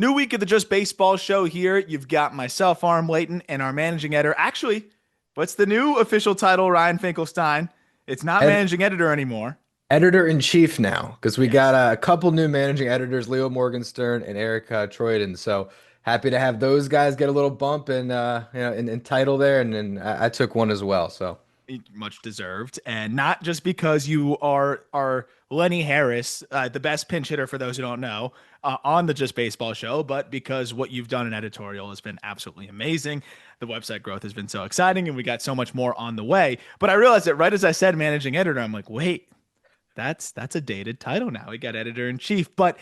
New week of the Just Baseball show here. You've got myself, Arm Layton, and our managing editor. Actually, what's the new official title, Ryan Finkelstein? It's not Ed managing editor anymore. Editor in chief now, because we got Yes. a couple new managing editors, Leo Morgenstern and Eric Troyden. So happy to have those guys get a little bump and in title there, and then I took one as well. So Much deserved, and not just because you are Lenny Harris, the best pinch hitter for those who don't know, on the Just Baseball show, but because what you've done in editorial has been absolutely amazing. The website growth has been so exciting, and we got so much more on the way. But I realized that right as I said managing editor, I'm like, wait, that's a dated title now. We got editor in chief, but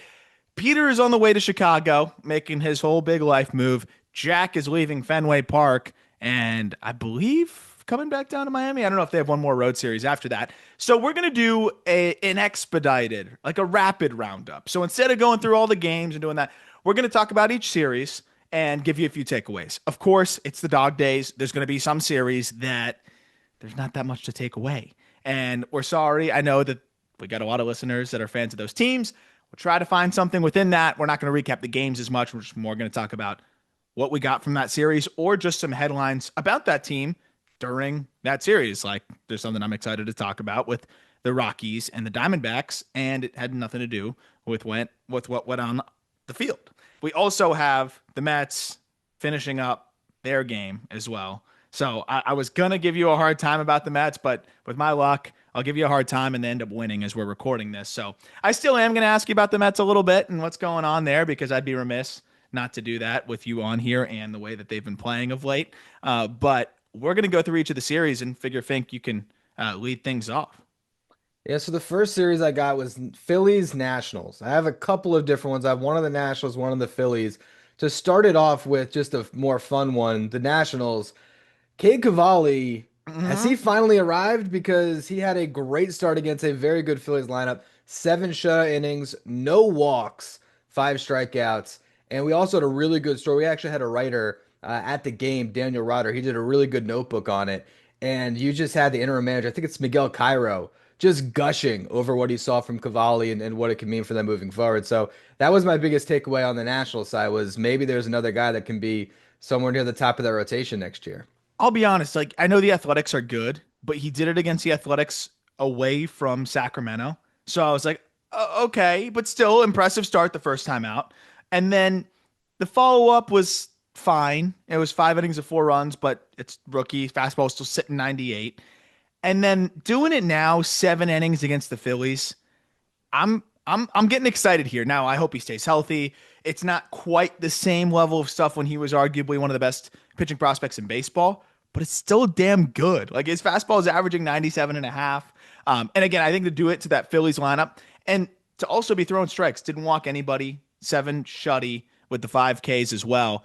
Peter is on the way to Chicago, making his whole big life move. Jack is leaving Fenway Park, and I believe coming back down to Miami. I don't know if they have one more road series after that. So we're gonna do an expedited, like a rapid roundup. So instead of going through all the games and doing that, we're gonna talk about each series and give you a few takeaways. Of course, it's the dog days. There's gonna be some series that there's not that much to take away. And we're sorry. I know that we got a lot of listeners that are fans of those teams. We'll try to find something within that. We're not going to recap the games as much. We're just more going to talk about what we got from that series or just some headlines about that team during that series. Like there's something I'm excited to talk about with the Rockies and the Diamondbacks, and it had nothing to do with what went on the field. We also have the Mets finishing up their game as well. So I was gonna give you a hard time about the Mets, but with my luck, I'll give you a hard time and then end up winning as we're recording this. So I still am gonna ask you about the Mets a little bit and what's going on there because I'd be remiss not to do that with you on here and the way that they've been playing of late. But we're gonna go through each of the series and figure think you can lead things off. yeah, so the first series I got was Phillies Nationals. I have a couple of different ones. I have one of the Nationals, one of the Phillies. To start it off with just a more fun one, the Nationals. Cade Cavalli, has he Mm-hmm. finally arrived? Because he had a great start against a very good Phillies lineup. Seven shutout innings, no walks, five strikeouts. And we also had a really good story. We actually had a writer at the game, Daniel Rotter. He did a really good notebook on it. And you just had the interim manager, I think it's Miguel Cairo, just gushing over what he saw from Cavalli and what it could mean for them moving forward. So that was my biggest takeaway on the national side was maybe there's another guy that can be somewhere near the top of that rotation next year. I'll be honest, like I know the Athletics are good, but he did it against the Athletics away from Sacramento. So I was like, okay, but still impressive start the first time out. And then the follow-up was fine. It was 5 innings of 4 runs, but it's rookie. Fastball still sitting 98. And then doing it now, 7 innings against the Phillies. I'm getting excited here. Now I hope he stays healthy. It's not quite the same level of stuff when he was arguably one of the best pitching prospects in baseball, but it's still damn good. Like his fastball is averaging 97 and a half. And again, I think to do it to that Phillies lineup and to also be throwing strikes, didn't walk anybody, 7 shutty with the 5 Ks as well.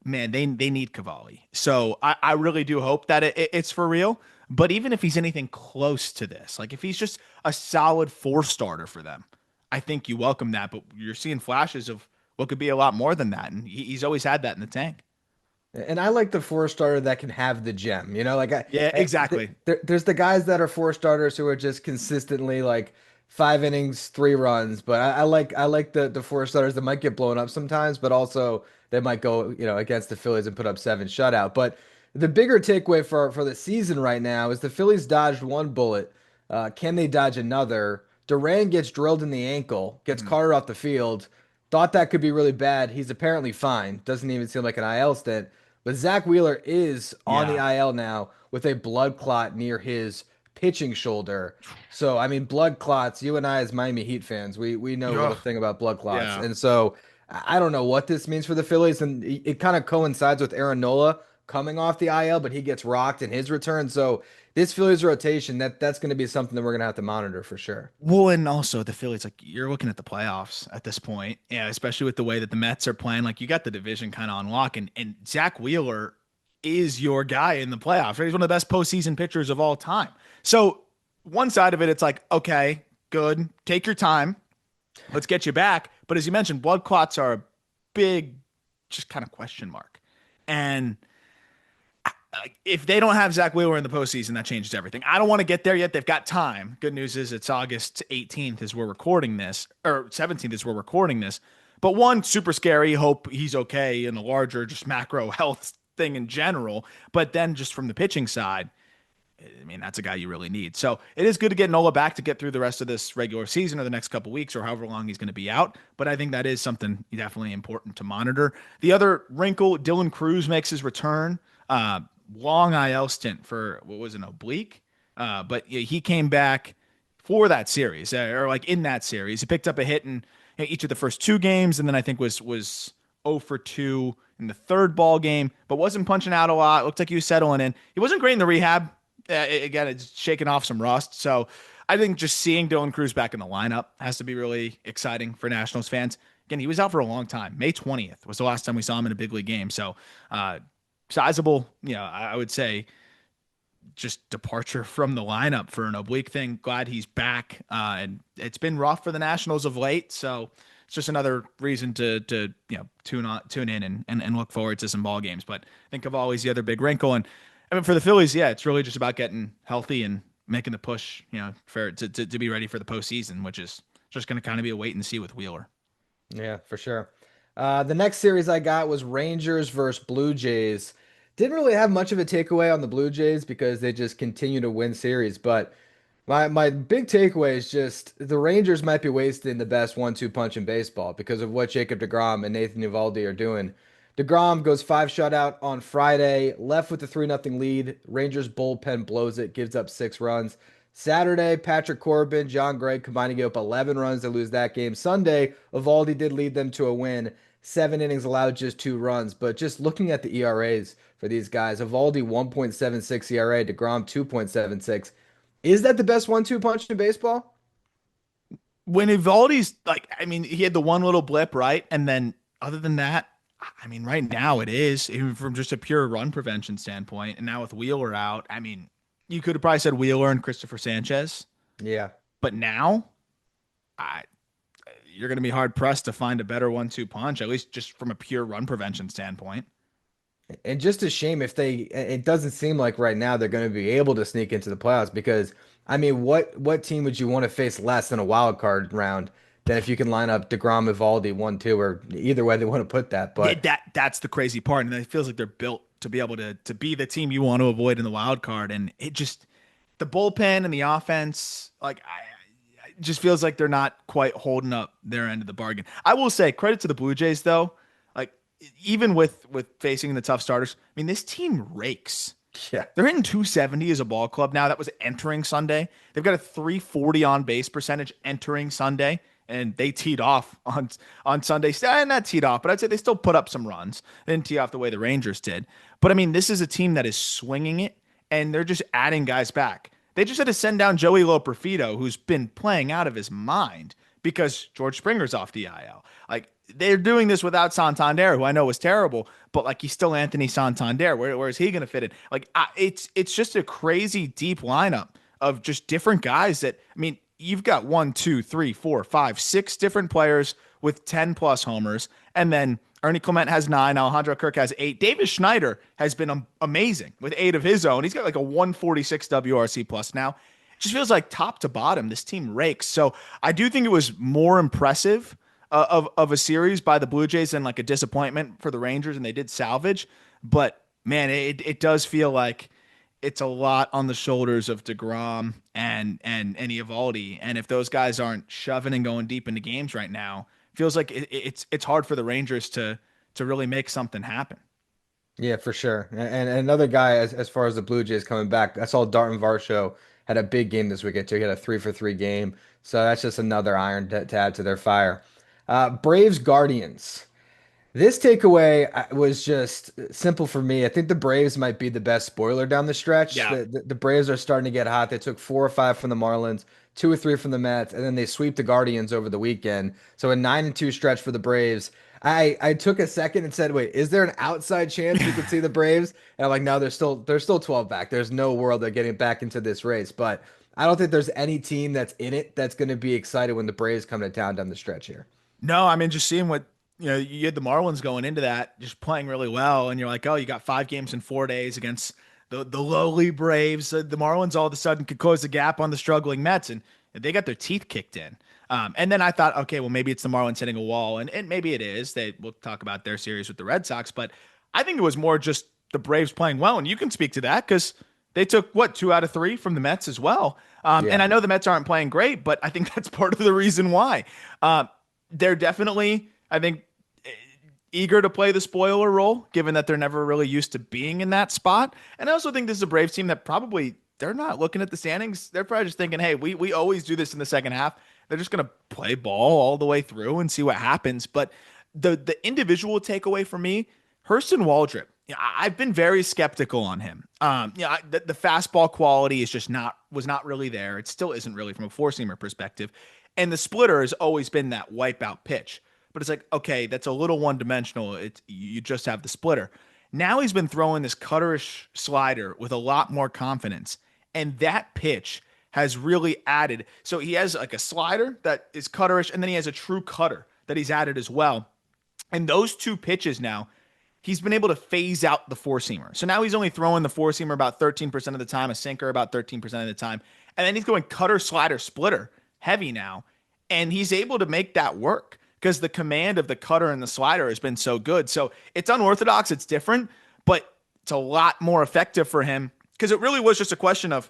Man, they need Cavalli. So I really do hope that it's for real. But even if he's anything close to this, like if he's just a solid four starter for them, I think you welcome that. But you're seeing flashes of what could be a lot more than that. And he's always had that in the tank. And I like the four starter that can have the gem. Like Yeah, exactly. there's the guys that are four starters who are just consistently like 5 innings, 3 runs. But I like the four starters that might get blown up sometimes, but also they might go against the Phillies and put up seven shutout. But the bigger takeaway for the season right now is the Phillies dodged one bullet. Can they dodge another? Duran gets drilled in the ankle, gets Mhm. carted off the field. Thought that could be really bad. He's apparently fine. Doesn't even seem like an IL stint. But Zach Wheeler is on the Yeah. IL now with a blood clot near his pitching shoulder. So, I mean, blood clots, you and I as Miami Heat fans, we know a little Ugh. thing about blood clots. Yeah. And so I don't know what this means for the Phillies. And it kind of coincides with Aaron Nola coming off the IL, but he gets rocked in his return. So this Phillies rotation, that's going to be something that we're going to have to monitor for sure. Well, and also the Phillies, like you're looking at the playoffs at this point, yeah, especially with the way that the Mets are playing. Like you got the division kind of on lock, and Zach Wheeler is your guy in the playoffs. Right? He's one of the best postseason pitchers of all time. So one side of it, it's like, okay, good, take your time, let's get you back. But as you mentioned, blood clots are a big, just kind of question mark, and if they don't have Zach Wheeler in the postseason, that changes everything. I don't want to get there yet. They've got time. Good news is it's August 18th as we're recording this, or 17th as we're recording this. But one, super scary. Hope he's okay in a larger, just macro health thing in general. But then just from the pitching side, I mean, that's a guy you really need. So it is good to get Nola back to get through the rest of this regular season or the next couple weeks or however long he's going to be out. But I think that is something definitely important to monitor. The other wrinkle, Dylan Cruz makes his return. Uh, Long IL stint for what was an oblique, but yeah, he came back for that series or like in that series. He picked up a hit in each of the first two games, and then I think was 0 for 2 in the third ball game, but wasn't punching out a lot. Looked like he was settling in. He wasn't great in the rehab. Again, it's shaking off some rust. So I think just seeing Dylan Cruz back in the lineup has to be really exciting for Nationals fans. Again, he was out for a long time. May 20th was the last time we saw him in a big league game. So sizable, I would say just departure from the lineup for an oblique thing. Glad he's back. And it's been rough for the Nationals of late. So it's just another reason to tune in and look forward to some ball games. But think of always the other big wrinkle. And I mean, for the Phillies, yeah, it's really just about getting healthy and making the push, to be ready for the postseason, which is just going to kind of be a wait and see with Wheeler. Yeah, for sure. The next series I got was Rangers versus Blue Jays. Didn't really have much of a takeaway on the Blue Jays because they just continue to win series. But my big takeaway is just the Rangers might be wasting the best 1-2 punch in baseball because of what Jacob deGrom and Nathan Eovaldi are doing. DeGrom goes 5 shutout on Friday, left with the 3-0 lead. Rangers bullpen blows it, gives up 6 runs. Saturday, Patrick Corbin, John Gray combined to give up 11 runs to lose that game. Sunday, Eovaldi did lead them to a win. 7 innings allowed just 2 runs. But just looking at the ERAs for these guys, Eovaldi 1.76 ERA, DeGrom 2.76. Is that the best 1-2 punch in baseball? When Evaldi's like, I mean, he had the one little blip, right? And then other than that, I mean, right now it is, even from just a pure run prevention standpoint. And now with Wheeler out, I mean, you could have probably said Wheeler and Christopher Sanchez, Yeah. but now I, you're going to be hard pressed to find a better 1-2 punch, at least just from a pure run prevention standpoint. And just a shame if it doesn't seem like right now they're going to be able to sneak into the playoffs because, I mean, what team would you want to face less than a wild card round than if you can line up DeGrom, Evaldi 1-2 or either way they want to put that. Yeah, But that's the crazy part, and it feels like they're built to be able to be the team you want to avoid in the wild card, and it just the bullpen and the offense, like it just feels like they're not quite holding up their end of the bargain. I will say credit to the Blue Jays though, like even with facing the tough starters, I mean this team rakes. yeah, They're hitting 270 as a ball club now. That was entering Sunday. They've got a 340 on base percentage entering Sunday, and they teed off on Sunday. Not teed off, but I'd say they still put up some runs. They didn't tee off the way the Rangers did. But I mean, this is a team that is swinging it, and they're just adding guys back. They just had to send down Joey Loperfido, who's been playing out of his mind because George Springer's off the IL. Like they're doing this without Santander, who I know was terrible, but like he's still Anthony Santander. Where is he going to fit in? Like it's just a crazy deep lineup of just different guys that I mean, you've got 6 different players with 10 plus homers, and then Ernie Clement has 9, Alejandro Kirk has 8. Davis Schneider has been amazing with 8 of his own. He's got like a 146 WRC plus now. It just feels like top to bottom, this team rakes. So I do think it was more impressive of a series by the Blue Jays than like a disappointment for the Rangers, and they did salvage. But man, it does feel like it's a lot on the shoulders of DeGrom and Eovaldi. And if those guys aren't shoving and going deep into games right now, feels like it's hard for the Rangers to really make something happen. yeah, for sure. And another guy as far as the Blue Jays coming back, I saw Darton Varsho had a big game this weekend too. He had a 3-for-3 game, so that's just another iron to add to their fire. Braves Guardians. This takeaway was just simple for me. I think the Braves might be the best spoiler down the stretch. Yeah. The Braves are starting to get hot. They took 4 or 5 from the Marlins, 2 or 3 from the Mets, and then they sweep the Guardians over the weekend. So a 9-2 stretch for the Braves. I took a second and said, "Wait, is there an outside chance we could see the Braves?" And I'm like, "No, they're still 12 back. There's no world they're getting back into this race." But I don't think there's any team that's in it that's going to be excited when the Braves come to town down the stretch here. No, I mean just seeing what you had the Marlins going into that, just playing really well, and you're like, oh, you got 5 games in 4 days against the lowly Braves. The Marlins all of a sudden could close the gap on the struggling Mets, and they got their teeth kicked in. And then I thought, okay, well, maybe it's the Marlins hitting a wall, and maybe it is. We'll talk about their series with the Red Sox, but I think it was more just the Braves playing well, and you can speak to that because they took what 2 out of 3 from the Mets as well. And Yeah. I know the Mets aren't playing great, but I think that's part of the reason why. They're definitely, I think, eager to play the spoiler role, given that they're never really used to being in that spot. And I also think this is a Braves team that probably they're not looking at the standings. They're probably just thinking, hey, we always do this in the second half. They're just gonna play ball all the way through and see what happens. But the individual takeaway for me, Hurston Waldrop. Yeah, I've been very skeptical on him. The fastball quality is just not was not really there. It still isn't really from a four seamer perspective, and the splitter has always been that wipeout pitch. But it's like, okay, that's a little one dimensional. You just have the splitter. Now he's been throwing this cutterish slider with a lot more confidence, and that pitch has really added. So he has like a slider that is cutterish, and then he has a true cutter that he's added as well. And those two pitches now, he's been able to phase out the four seamer. So now he's only throwing the four seamer about 13% of the time, a sinker about 13% of the time. And then he's going cutter, slider, splitter heavy now. And he's able to make that work because the command of the cutter and the slider has been so good. So it's unorthodox, it's different, but it's a lot more effective for him because it really was just a question of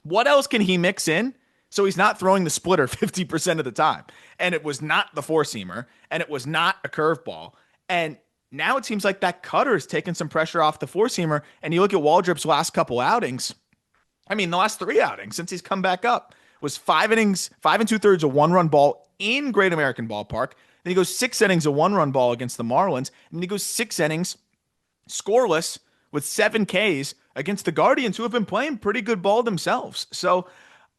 what else can he mix in so he's not throwing the splitter 50% of the time. And it was not the four seamer, and it was not a curveball. And now it seems like that cutter is taking some pressure off the four seamer. And you look at Waldrop's last couple outings. I mean, the last 3 outings since he's come back up was 5 innings, 5 2/3 a 1-run ball in Great American Ballpark. Then he goes 6 innings a 1-run ball against the Marlins. And then he goes 6 innings scoreless with 7 Ks against the Guardians, who have been playing pretty good ball themselves. So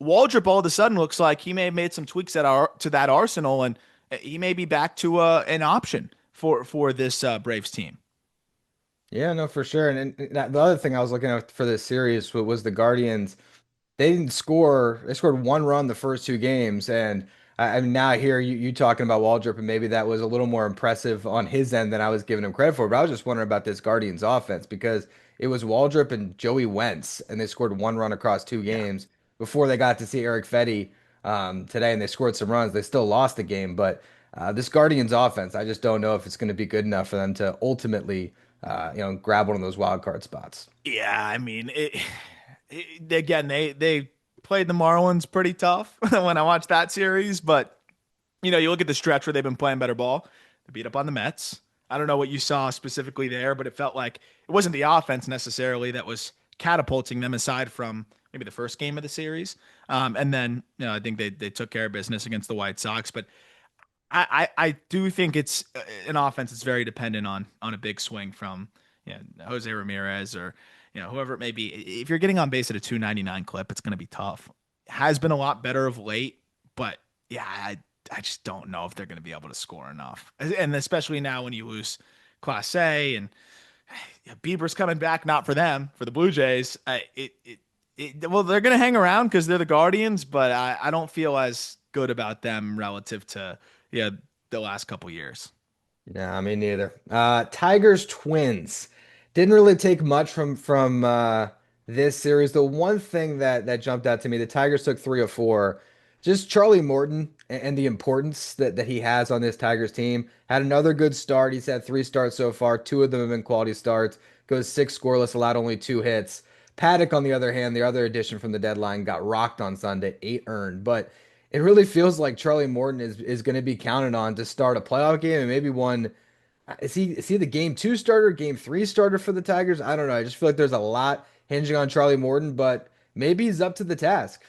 Waldrop all of a sudden looks like he may have made some tweaks to that arsenal, and he may be back to an option for this Braves team. Yeah, no, for sure. And the other thing I was looking at for this series was the Guardians. They didn't score. They scored 1 run the first 2 games, and I mean now I hear you talking about Waldrop, and maybe that was a little more impressive on his end than I was giving him credit for. But I was just wondering about this Guardians offense because it was Waldrop and Joey Wentz, and they scored 1 run across two Yeah. games before they got to see Eric Fetty today, and they scored some runs. They still lost the game, but this Guardians offense, I just don't know if it's going to be good enough for them to ultimately, grab one of those wild card spots. Yeah, I mean, again, they played the Marlins pretty tough when I watched that series, but you look at the stretch where they've been playing better ball. They beat up on the Mets. I don't know what you saw specifically there, but it felt like it wasn't the offense necessarily that was catapulting them aside from maybe the first game of the series. And then, I think they took care of business against the White Sox, but I do think it's an offense that's very dependent on a big swing from Jose Ramirez or whoever it may be. If you're getting on base at a 299 clip, it's going to be tough. Has been a lot better of late, but yeah, I just don't know if they're going to be able to score enough, and especially now when you lose Class A and Bieber's coming back, not for them, for the Blue Jays. Well, they're going to hang around because they're the Guardians, but I don't feel as good about them relative to the last couple years. Yeah, me neither. Tigers Twins didn't really take much from this series. The one thing that jumped out to me, the Tigers took 3 of 4. Just Charlie Morton and the importance that he has on this Tigers team. Had another good start. He's had 3 starts so far. 2 of them have been quality starts. Goes 6 scoreless, allowed only 2 hits. Paddock, on the other hand, the other addition from the deadline, got rocked on Sunday, 8 earned. But it really feels like Charlie Morton is going to be counted on to start a playoff game and maybe one. Is he the game 2 starter, game 3 starter for the Tigers? I don't know. I just feel like there's a lot hinging on Charlie Morton, but maybe he's up to the task.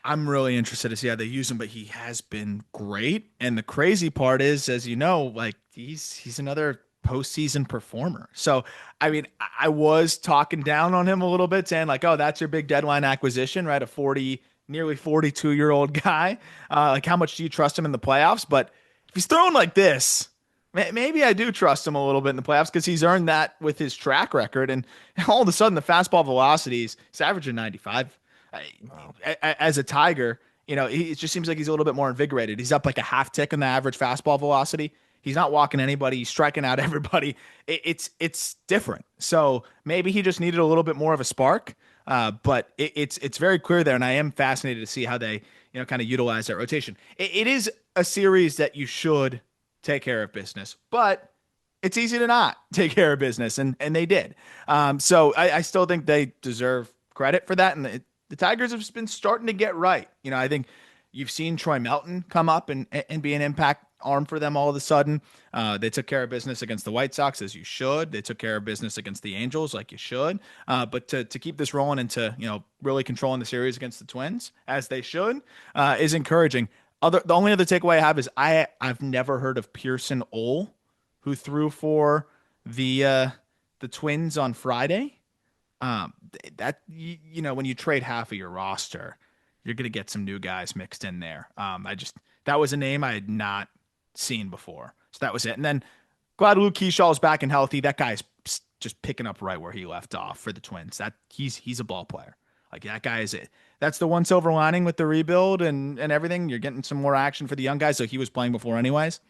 I'm really interested to see how they use him, but he has been great. And the crazy part is, as you know, like he's another postseason performer. So I mean, I was talking down on him a little bit, saying like, "Oh, that's your big deadline acquisition, right? A nearly 42-year-old guy. Like, how much do you trust him in the playoffs?" But if he's throwing like this, maybe I do trust him a little bit in the playoffs because he's earned that with his track record. And all of a sudden, the fastball velocities, he's averaging 95. Wow. As a Tiger, it just seems like he's a little bit more invigorated. He's up like a half tick in the average fastball velocity. He's not walking anybody. He's striking out everybody. It's different. So maybe he just needed a little bit more of a spark. But it's very clear there, and I am fascinated to see how they kind of utilize that rotation. It is a series that you should take care of business, but it's easy to not take care of business, and they did. So I still think they deserve credit for that, and the Tigers have been starting to get right. I think you've seen Troy Melton come up and be an impact arm for them all of a sudden. They took care of business against the White Sox, as you should. They took care of business against the Angels, like you should. But to keep this rolling into really controlling the series against the Twins, as they should, is encouraging. The only other takeaway I have is I've never heard of Pearson Ole, who threw for the Twins on Friday. That when you trade half of your roster, you're gonna get some new guys mixed in there. That was a name I had not seen before, so that was it. And then glad Luke Keeshaw's back and healthy. That guy's just picking up right where he left off for the Twins. That he's a ball player. Like that guy is it. That's the one silver lining with the rebuild and everything. You're getting some more action for the young guys. So he was playing before anyways.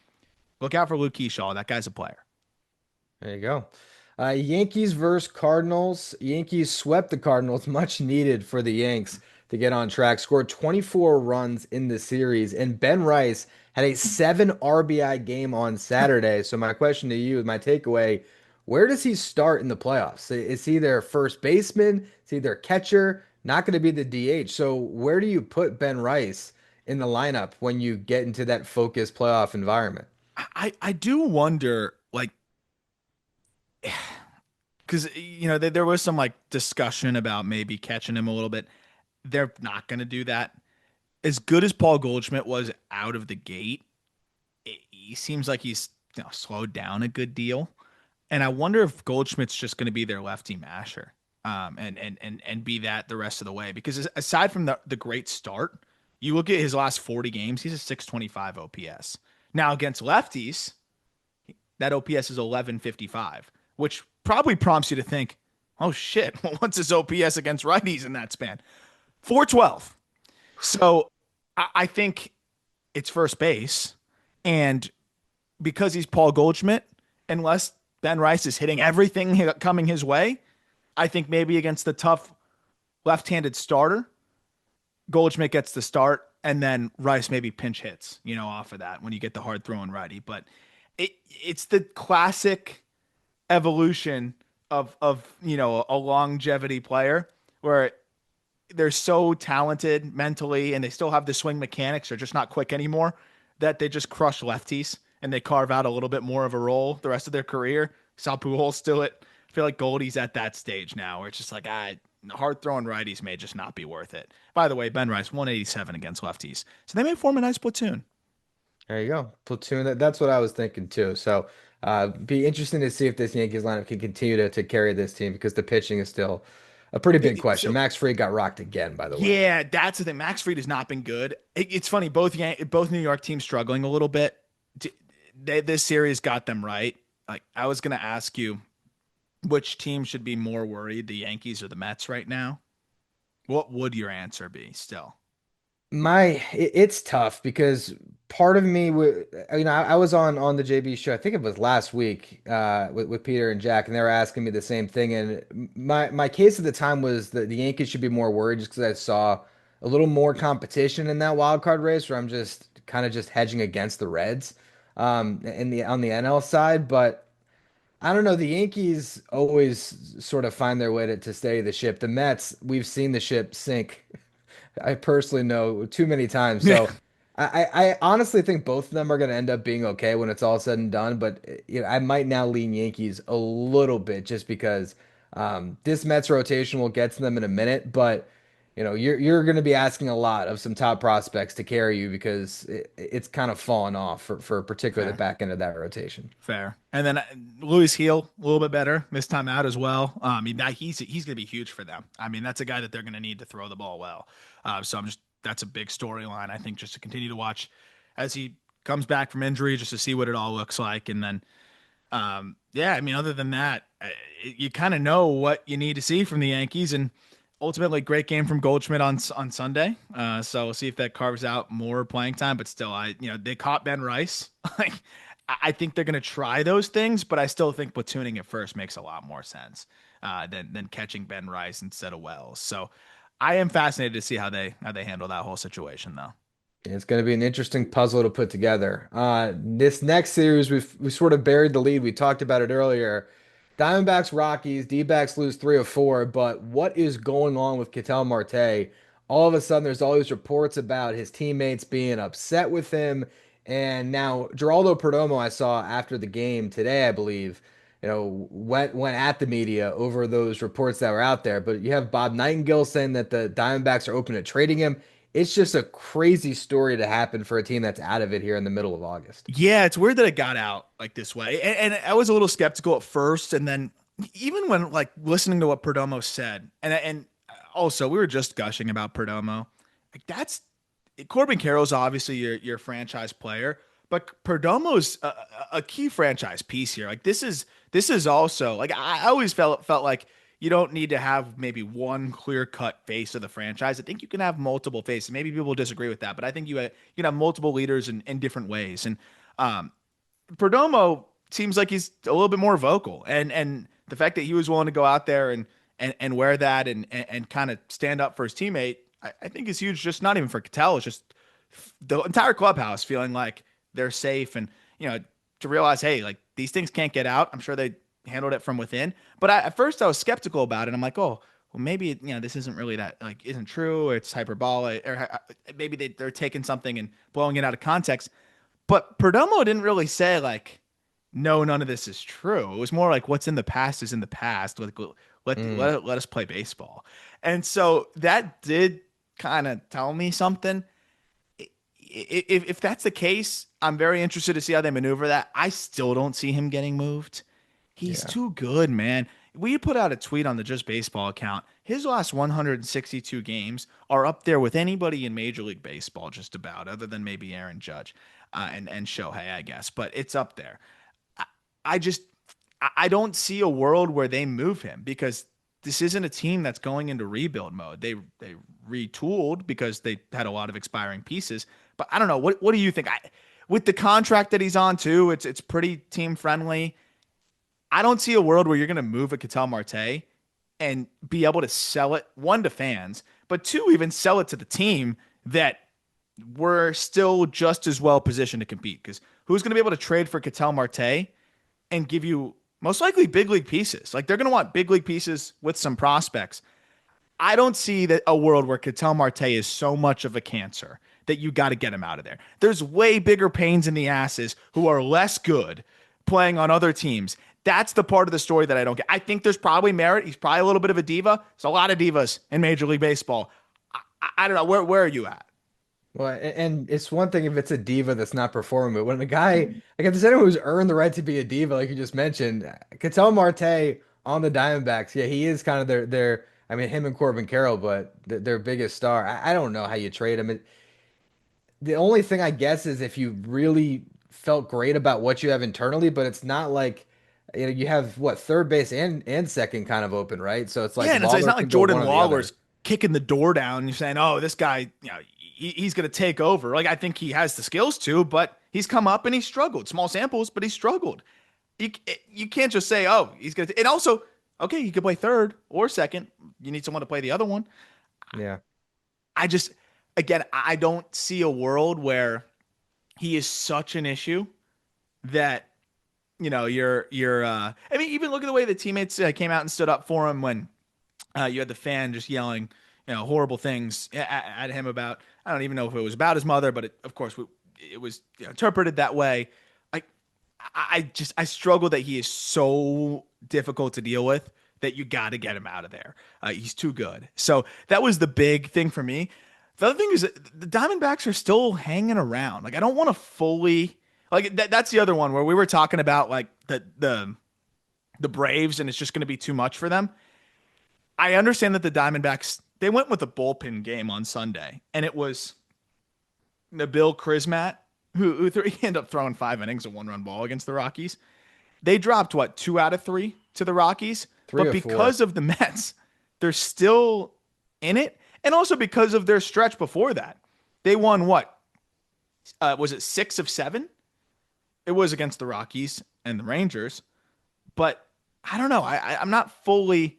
Look out for Luke Keeshaw. That guy's a player. There you go. Yankees versus Cardinals. Yankees swept the Cardinals, much needed for the Yanks to get on track. Scored 24 runs in the series, and Ben Rice had a 7 RBI game on Saturday. So my question to you, my takeaway, where does he start in the playoffs? Is he their first baseman? Is he their catcher? Not going to be the DH. So where do you put Ben Rice in the lineup when you get into that focused playoff environment? I do wonder, like, because there was some like discussion about maybe catching him a little bit. They're not going to do that. As good as Paul Goldschmidt was out of the gate, he seems like he's slowed down a good deal. And I wonder if Goldschmidt's just going to be their lefty masher, and be that the rest of the way. Because aside from the great start, you look at his last 40 games, he's a 625 OPS. Now against lefties, that OPS is 1155, which probably prompts you to think, oh shit, what's his OPS against righties in that span? 412. So I think it's first base. And because he's Paul Goldschmidt, unless Ben Rice is hitting everything coming his way, I think maybe against the tough left-handed starter, Goldschmidt gets the start, and then Rice maybe pinch hits, off of that when you get the hard throwing righty. But it's the classic evolution of a longevity player where they're so talented mentally and they still have the swing mechanics, they're just not quick anymore, that they just crush lefties and they carve out a little bit more of a role the rest of their career. Sal Pujols still it. I feel like Goldie's at that stage now where it's just like, hard throwing righties may just not be worth it. By the way, Ben Rice 187 against lefties, so they may form a nice platoon. There you go. Platoon. That's what I was thinking too. So be interesting to see if this Yankees lineup can continue to carry this team because the pitching is still a pretty big question. So Max Fried got rocked again, by the way. yeah, that's the thing. Max Fried has not been good. It's funny. Both New York teams struggling a little bit. This series got them right. Like I was gonna ask you, which team should be more worried, the Yankees or the Mets right now? What would your answer be still? It's tough because part of me, I was on the JB show. I think it was last week with Peter and Jack, and they were asking me the same thing. And my case at the time was that the Yankees should be more worried just because I saw a little more competition in that wild card race, where I'm just kind of just hedging against the Reds in the on the NL side. But I don't know. The Yankees always sort of find their way to steady the ship. The Mets, we've seen the ship sink. I personally know too many times. Yeah, So I honestly think both of them are going to end up being okay when it's all said and done. But I might now lean Yankees a little bit just because this Mets rotation will get to them in a minute. But you're going to be asking a lot of some top prospects to carry you because it's kind of fallen off for particularly the fair. back end of that rotation. Fair. And then Louis Heel, a little bit better this time out as well. I mean, he's going to be huge for them. I mean, that's a guy that they're going to need to throw the ball well. So that's a big storyline, I think, just to continue to watch as he comes back from injury, just to see what it all looks like. And then, yeah, I mean, other than that, you kind of know what you need to see from the Yankees. And ultimately, great game from Goldschmidt on Sunday. So we'll see if that carves out more playing time. But still, they caught Ben Rice. Like, I think they're going to try those things, but I still think platooning at first makes a lot more sense than catching Ben Rice instead of Wells. So I am fascinated to see how they handle that whole situation though. It's going to be an interesting puzzle to put together. This next series, we sort of buried the lead. We talked about it earlier. Diamondbacks, Rockies, D-backs lose 3 of 4. But what is going on with Ketel Marte? All of a sudden, there's all these reports about his teammates being upset with him. And now, Geraldo Perdomo, I saw after the game today, I believe, went at the media over those reports that were out there. But you have Bob Nightingale saying that the Diamondbacks are open to trading him. It's just a crazy story to happen for a team that's out of it here in the middle of August. Yeah, it's weird that it got out like this way. And I was a little skeptical at first, and then even when like listening to what Perdomo said, and also we were just gushing about Perdomo. Like that's Corbin Carroll's obviously your franchise player, but Perdomo's a key franchise piece here. Like this is also like I always felt like you don't need to have maybe one clear cut face of the franchise. I think you can have multiple faces. Maybe people disagree with that, but I think you can have multiple leaders in different ways. And um, Perdomo seems like he's a little bit more vocal, and the fact that he was willing to go out there and wear that and kind of stand up for his teammate, I think is huge. Just not even for Cattell, it's just the entire clubhouse feeling like they're safe, and to realize, hey, like these things can't get out. I'm sure they handled it from within, but at first I was skeptical about it. I'm like, oh, well, maybe this isn't really that like isn't true. Or it's hyperbolic, or maybe they're taking something and blowing it out of context. But Perdomo didn't really say like, no, none of this is true. It was more like what's in the past is in the past. Like Mm, let us play baseball. And so that did kind of tell me something. If that's the case, I'm very interested to see how they maneuver that. I still don't see him getting moved. He's yeah. too good, man. We put out a tweet on the Just Baseball account. His last 162 games are up there with anybody in Major League Baseball, just about, other than maybe Aaron Judge and Shohei, I guess. But it's up there. I, I just I don't see a world where they move him because this isn't a team that's going into rebuild mode. They retooled because they had a lot of expiring pieces. But I don't know. What do you think? With the contract that he's on too, it's pretty team friendly. I don't see a world where you're going to move a Ketel Marte and be able to sell it, one, to fans, but two, even sell it to the team that we're still just as well positioned to compete. Because who's going to be able to trade for Ketel Marte and give you most likely big league pieces? Like they're going to want big league pieces with some prospects. I don't see that a world where Ketel Marte is so much of a cancer that you got to get him out of there. There's way bigger pains in the asses who are less good playing on other teams. That's the part of the story that I don't get. I think there's probably merit. He's probably a little bit of a diva. There's a lot of divas in Major League Baseball. I don't know. Where are you at? Well, and it's one thing if it's a diva that's not performing, but when a guy, like if there's anyone who's earned the right to be a diva, like you just mentioned, Ketel Marte on the Diamondbacks, yeah, he is kind of their I mean, him and Corbin Carroll, but their biggest star. I don't know how you trade him. The only thing I guess is if you really felt great about what you have internally, but it's not like you have what third base and second kind of open, right? So it's like Yeah, and it's Lawler not like can go one Jordan or the other. Lawler's kicking the door down. You're saying, oh, this guy, he's going to take over. Like I think he has the skills to, but he's come up and he struggled. Small samples, but he struggled. You you can't just say, oh, he's going to. And also, okay, he could play third or second. You need someone to play the other one. Yeah. I just, again, I don't see a world where he is such an issue that you're. I mean, even look at the way the teammates came out and stood up for him when you had the fan just yelling, horrible things at him about. I don't even know if it was about his mother, but of course, it was interpreted that way. Like, I struggle that he is so difficult to deal with that you got to get him out of there. He's too good. So that was the big thing for me. The other thing is that the Diamondbacks are still hanging around. Like, I don't want to fully like that's the other one where we were talking about like the Braves, and it's just going to be too much for them. I understand that the Diamondbacks they went with a bullpen game on Sunday, and it was Nabil Krismat he ended up throwing 5 innings of 1 run ball against the Rockies. They dropped what 2 out of 3 to the Rockies, Three but or four. because of the Mets, they're still in it, and also because of their stretch before that, they won what was it 6 of 7? It was against the Rockies and the Rangers, but I don't know. I'm not fully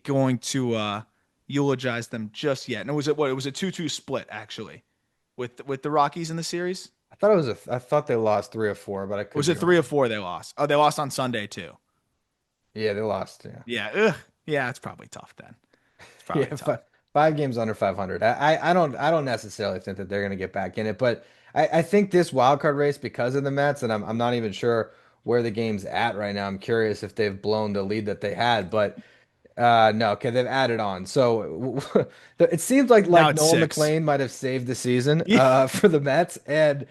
going to eulogize them just yet. And it was what? It was a 2-2 split actually with the Rockies in the series. I thought they lost 3 or 4, but I Or could was be it 3 or wrong. 4 they lost? Oh, they lost on Sunday too. Yeah, they lost. Yeah. Yeah. Ugh. Yeah, it's probably tough then. It's probably Yeah, tough. 5 games under 500. I don't necessarily think that they're going to get back in it, but I think this wild card race because of the Mets, and I'm not even sure where the game's at right now. I'm curious if they've blown the lead that they had, but no, okay, they've added on. So it seems Now like it's Nolan 6. McLean might have saved the season Yeah. for the Mets, and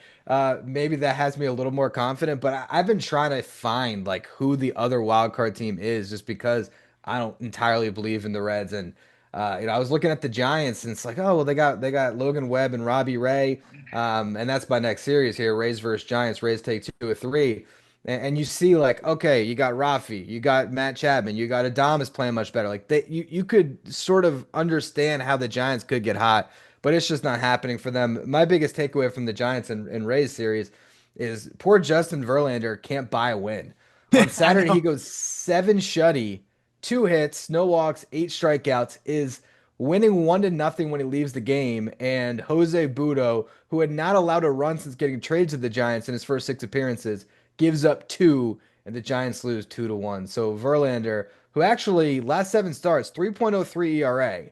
maybe that has me a little more confident. But I've been trying to find like who the other wild card team is, just because I don't entirely believe in the Reds. And I was looking at the Giants, and it's like, oh well, they got Logan Webb and Robbie Ray, and that's my next series here: Rays versus Giants. Rays take 2 or 3. And you see, like, okay, you got Rafi, you got Matt Chapman, you got Adames playing much better. Like you could sort of understand how the Giants could get hot, but it's just not happening for them. My biggest takeaway from the Giants and Rays series is poor Justin Verlander can't buy a win. On I Saturday, he know. goes 7 shutty, 2 hits, no walks, 8 strikeouts, is winning 1-0 when he leaves the game. And Jose Budo, who had not allowed a run since getting traded to the Giants in his first 6 appearances, gives up 2, and the Giants lose 2-1. So Verlander, who actually last 7 starts, 3.03 ERA,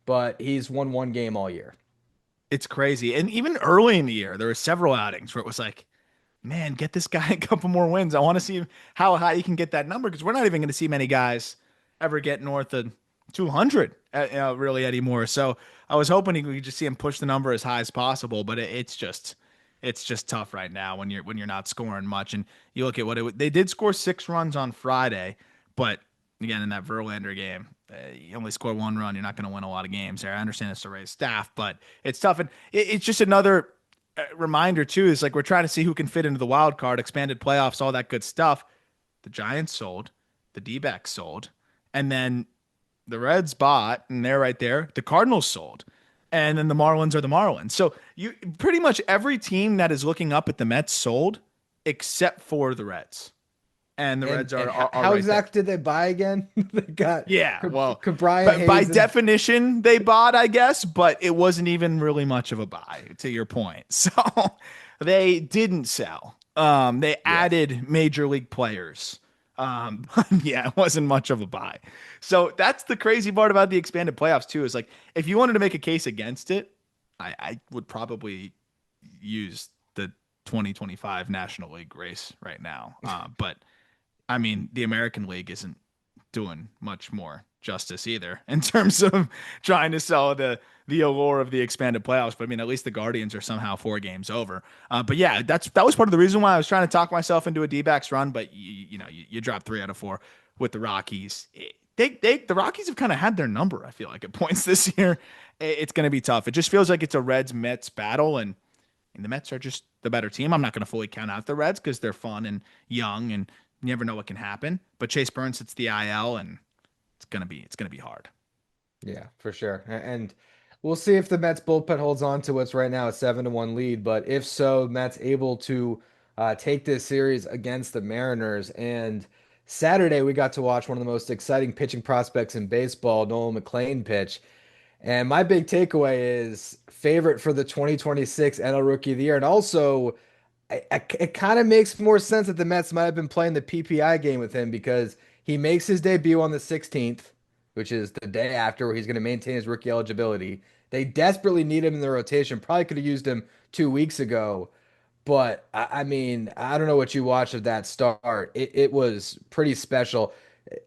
but he's won 1 game all year. It's crazy. And even early in the year, there were several outings where it was like, man, get this guy a couple more wins. I want to see how high he can get that number because we're not even going to see many guys ever get north of 200 really anymore. So I was hoping we could just see him push the number as high as possible, but it's just tough right now when you're not scoring much. And you look at they did score 6 runs on Friday, but again in that Verlander game, you only score 1 run. You're not going to win a lot of games there. I understand it's the Rays staff, but it's tough, and it's just another reminder too. Is like we're trying to see who can fit into the wild card, expanded playoffs, all that good stuff. The Giants sold, the D-backs sold, and then the Reds bought, and they're right there. The Cardinals sold, and then the Marlins are the Marlins. So you pretty much every team that is looking up at the Mets sold, except for the Reds, and the And Reds and are how, are, are how right there. exact did they buy again? They got Yeah, well, Brian by Hayes and definition, they bought, I guess, but it wasn't even really much of a buy, to your point. So they didn't sell. They yes. added major league players. Yeah, it wasn't much of a buy. So that's the crazy part about the expanded playoffs too. Is like if you wanted to make a case against it, I would probably use the 2025 National League race right now. But I mean, the American League isn't doing much more justice either in terms of trying to sell the allure of the expanded playoffs. But I mean, at least the Guardians are somehow 4 games over. But yeah, that was part of the reason why I was trying to talk myself into a D-backs run. But you dropped 3 out of 4 with the Rockies. The Rockies have kind of had their number. I feel like at points this year, it's going to be tough. It just feels like it's a Reds Mets battle, and the Mets are just the better team. I'm not going to fully count out the Reds because they're fun and young, and you never know what can happen. But Chase Burns hits the IL, and it's gonna be hard. Yeah, for sure. And we'll see if the Mets bullpen holds on to what's right now a 7-1 lead. But if so, Mets able to take this series against the Mariners. And Saturday, we got to watch one of the most exciting pitching prospects in baseball, Nolan McLean, pitch. And my big takeaway is favorite for the 2026 NL Rookie of the Year. And also, it kind of makes more sense that the Mets might have been playing the PPI game with him because he makes his debut on the 16th, which is the day after where he's going to maintain his rookie eligibility. They desperately need him in the rotation. Probably could have used him 2 weeks ago. But I mean, I don't know what you watched of that start. It was pretty special.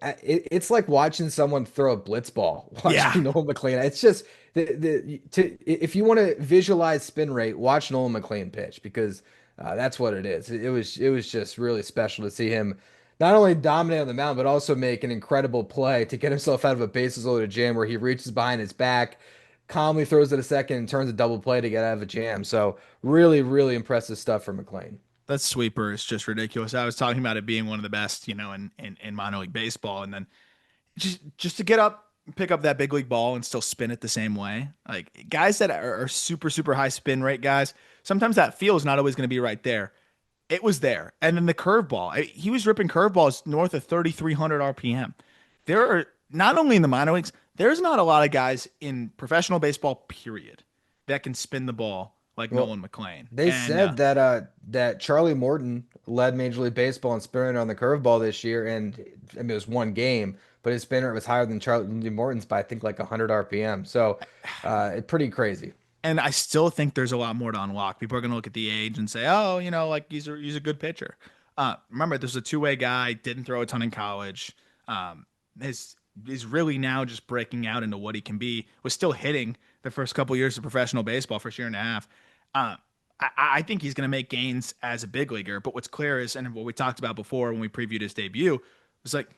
It's like watching someone throw a blitz ball, Yeah, watching Nolan McLean. It's just if you want to visualize spin rate, watch Nolan McLean pitch because that's what it is. It was just really special to see him not only dominate on the mound, but also make an incredible play to get himself out of a bases loaded jam where he reaches behind his back, calmly throws it a second, and turns a double play to get out of a jam. So really, really impressive stuff for McLean. that sweeper is just ridiculous. I was talking about it being one of the best, in minor league baseball, and then just to get up, pick up that big league ball, and still spin it the same way. Like guys that are super super high spin rate guys, sometimes that feel is not always going to be right there. It was there. And then the curveball. He was ripping curveballs north of 3,300 RPM. There are not only in the minor leagues, There's not a lot of guys in professional baseball, period, that can spin the ball like Well, Nolan McLean. they And said that that Charlie Morton led Major League Baseball in spin rate on the curveball this year, and I mean it was one game, but his spin rate was higher than Charlie Morton's by I think like 100 RPM. So, it's pretty crazy. and I still think there's a lot more to unlock. People are going to look at the age and say, "Oh, like he's a good pitcher." Remember, this is a two-way guy. Didn't throw a ton in college. Um, is really now just breaking out into what he can be. Was still hitting the first couple years of professional baseball, first year and a half. Uh, I think he's going to make gains as a big leaguer. But what's clear is, and what we talked about before when we previewed his debut, was like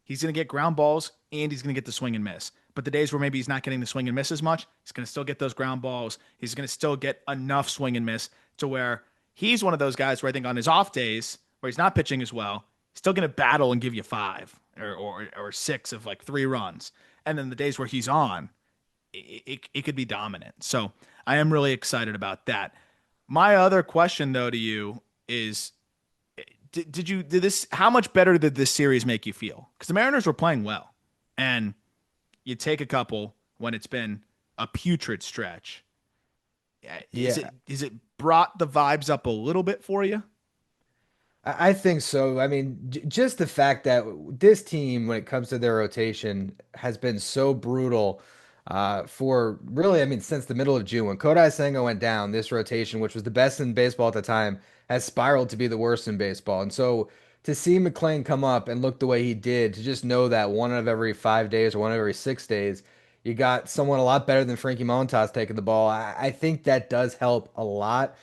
he's going to get ground balls and he's going to get the swing and miss. But the days where maybe he's not getting the swing and miss as much, he's going to still get those ground balls. He's going to still get enough swing and miss to where he's one of those guys where I think on his off days where he's not pitching as well, he's still going to battle and give you five or six of like 3 runs. And then the days where he's on, it could be dominant. So I am really excited about that. My other question though to you is did this how much better did this series make you feel? Because the Mariners were playing well. And you take a couple when it's been a putrid stretch. Yeah. Is it brought the vibes up a little bit for you? I think so. I mean, just the fact that this team, when it comes to their rotation, has been so brutal for really, I mean, since the middle of June. When Kodai Senga went down, this rotation, which was the best in baseball at the time, has spiraled to be the worst in baseball. And so to see McLean come up and look the way he did, to just know that one of every 5 days or one of every 6 days, you got someone a lot better than Frankie Montas taking the ball. I think that does help a lot.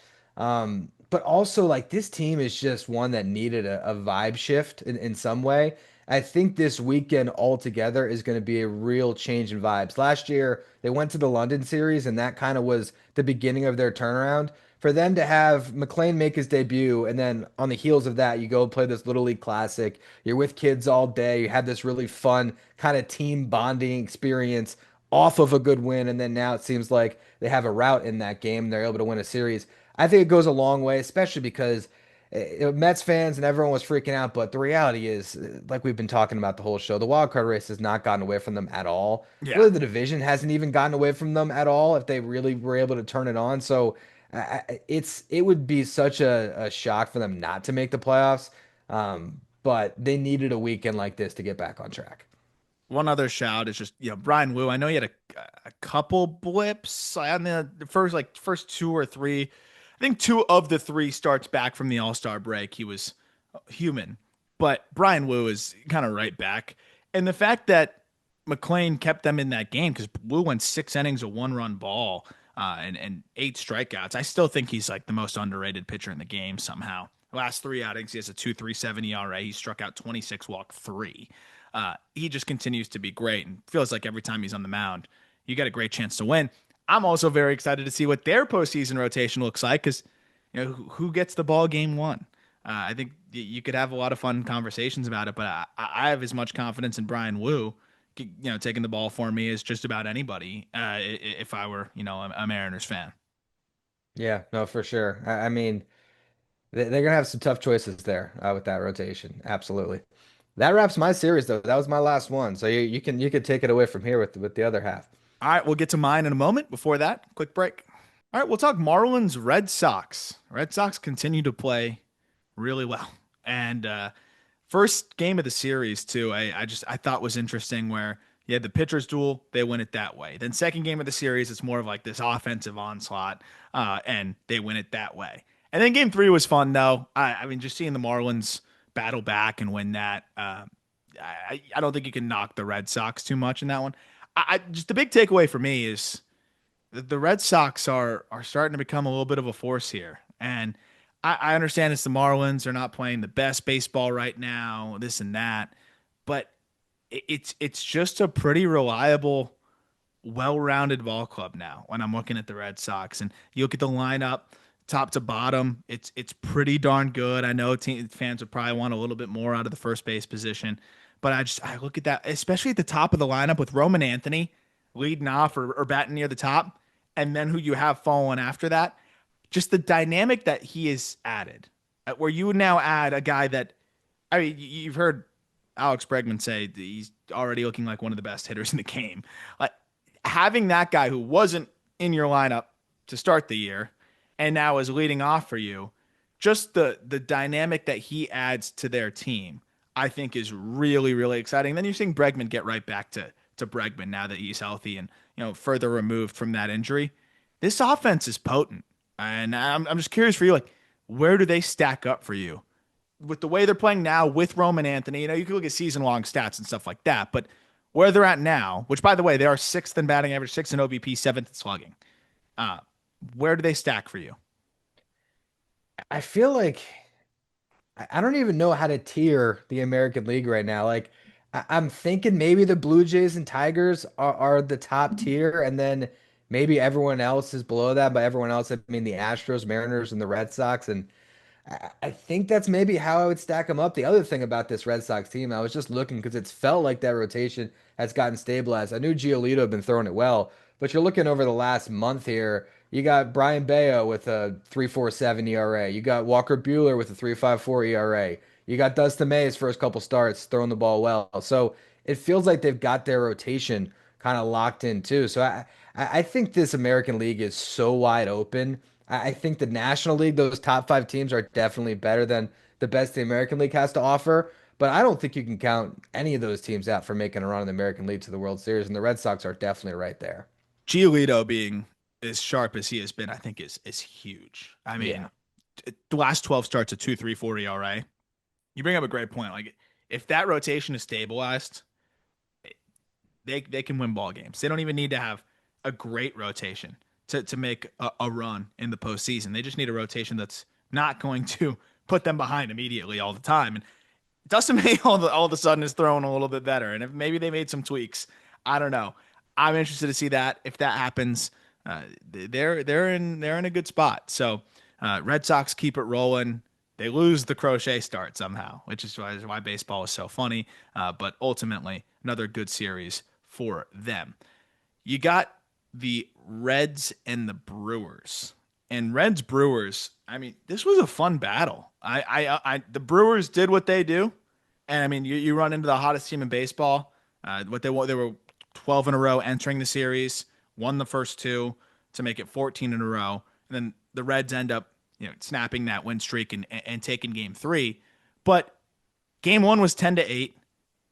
But also, like, this team is just one that needed a vibe shift in some way. I think this weekend altogether is going to be a real change in vibes. Last year, they went to the London series, and that kind of was the beginning of their turnaround. For them to have McLean make his debut, and then on the heels of that, you go play this Little League Classic. You're with kids all day. You have this really fun kind of team bonding experience off of a good win, and then now it seems like they have a rout in that game. They're able to win a series. I think it goes a long way, especially because Mets fans and everyone was freaking out. But the reality is, like we've been talking about the whole show, the wild card race has not gotten away from them at all. Yeah. Really, the division hasn't even gotten away from them at all if they really were able to turn it on. So it would be such a shock for them not to make the playoffs. But they needed a weekend like this to get back on track. One other shout is just, Brian Wu. I know he had a couple blips on the first two or three. I think two of the three starts back from the All-Star break. He was human. But Brian Wu is kind of right back. And the fact that McLean kept them in that game because Wu went 6 innings, a 1-run ball, and 8 strikeouts. I still think he's like the most underrated pitcher in the game somehow. Last 3 outings, he has a 2.37 ERA. He struck out 26, walked 3. He just continues to be great and feels like every time he's on the mound, you got a great chance to win. I'm also very excited to see what their postseason rotation looks like because who gets the ball game one. I think you could have a lot of fun conversations about it, but I have as much confidence in Brian Wu, taking the ball for me as just about anybody. If I were a Mariners fan. Yeah, no, for sure. I mean, they're gonna have some tough choices there with that rotation. Absolutely. That wraps my series though. That was my last one. So you can take it away from here with the other half. All right, we'll get to mine in a moment. Before that, quick break. All right, we'll talk Marlins Red Sox. Red Sox continue to play really well. And first game of the series too, I thought was interesting where you had the pitchers duel, they win it that way. Then second game of the series, it's more of like this offensive onslaught, and they win it that way. And then game three was fun though. I mean, just seeing the Marlins battle back and win that. I don't think you can knock the Red Sox too much in that one. Just the big takeaway for me is the Red Sox are starting to become a little bit of a force here. And I understand it's the Marlins. They're not playing the best baseball right now, this and that. But it's just a pretty reliable, well-rounded ball club now when I'm looking at the Red Sox. And you look at the lineup, top to bottom, it's pretty darn good. I know fans would probably want a little bit more out of the first base position. But I look at that, especially at the top of the lineup with Roman Anthony leading off or batting near the top, and then who you have following after that. Just the dynamic that he has added, where you would now add a guy that, I mean, you've heard Alex Bregman say that he's already looking like one of the best hitters in the game. Like having that guy who wasn't in your lineup to start the year and now is leading off for you, just the dynamic that he adds to their team, I think is really, really exciting. Then you're seeing Bregman get right back to Bregman now that he's healthy and further removed from that injury. This offense is potent. And I'm just curious for you, like, where do they stack up for you? With the way they're playing now with Roman Anthony, you can look at season long stats and stuff like that, but where they're at now, which by the way, they are sixth in batting average, sixth in OBP, seventh in slugging. Uh, where do they stack for you? I feel like I don't even know how to tier the American League right now. Like, I'm thinking maybe the Blue Jays and Tigers are the top tier, and then maybe everyone else is below that. By everyone else, I mean the Astros, Mariners, and the Red Sox. And I think that's maybe how I would stack them up. The other thing about this Red Sox team, I was just looking because it's felt like that rotation has gotten stabilized. I knew Giolito had been throwing it well, but you're looking over the last month here. You got Brian Bayo with a 3.47 ERA. You got Walker Buehler with a 3.54 ERA. You got Dustin May's first couple starts throwing the ball well. So it feels like they've got their rotation kind of locked in too. So I think this American League is so wide open. I think the National League, those top five teams are definitely better than the best the American League has to offer. But I don't think you can count any of those teams out for making a run in the American League to the World Series, and the Red Sox are definitely right there. Giolito being as sharp as he has been, I think is huge. I Yeah. mean, the last 12 starts at 2.34 ERA. You bring up a great point. Like if that rotation is stabilized, they can win ball games. They don't even need to have a great rotation to make a run in the postseason. They just need a rotation that's not going to put them behind immediately all the time. And Dustin May all of a sudden is throwing a little bit better. And if maybe they made some tweaks, I don't know. I'm interested to see that if that happens. They're in a good spot. So Red Sox keep it rolling. They lose the crochet start somehow, which is why baseball is so funny. But ultimately, another good series for them. You got the Reds and the Brewers. And Reds Brewers, I mean, this was a fun battle. The Brewers did what they do, and I mean, you run into the hottest team in baseball. What they were 12 in a row entering the series, won the first two to make it 14 in a row, and then the Reds end up snapping that win streak and taking game three. But game one was 10-8,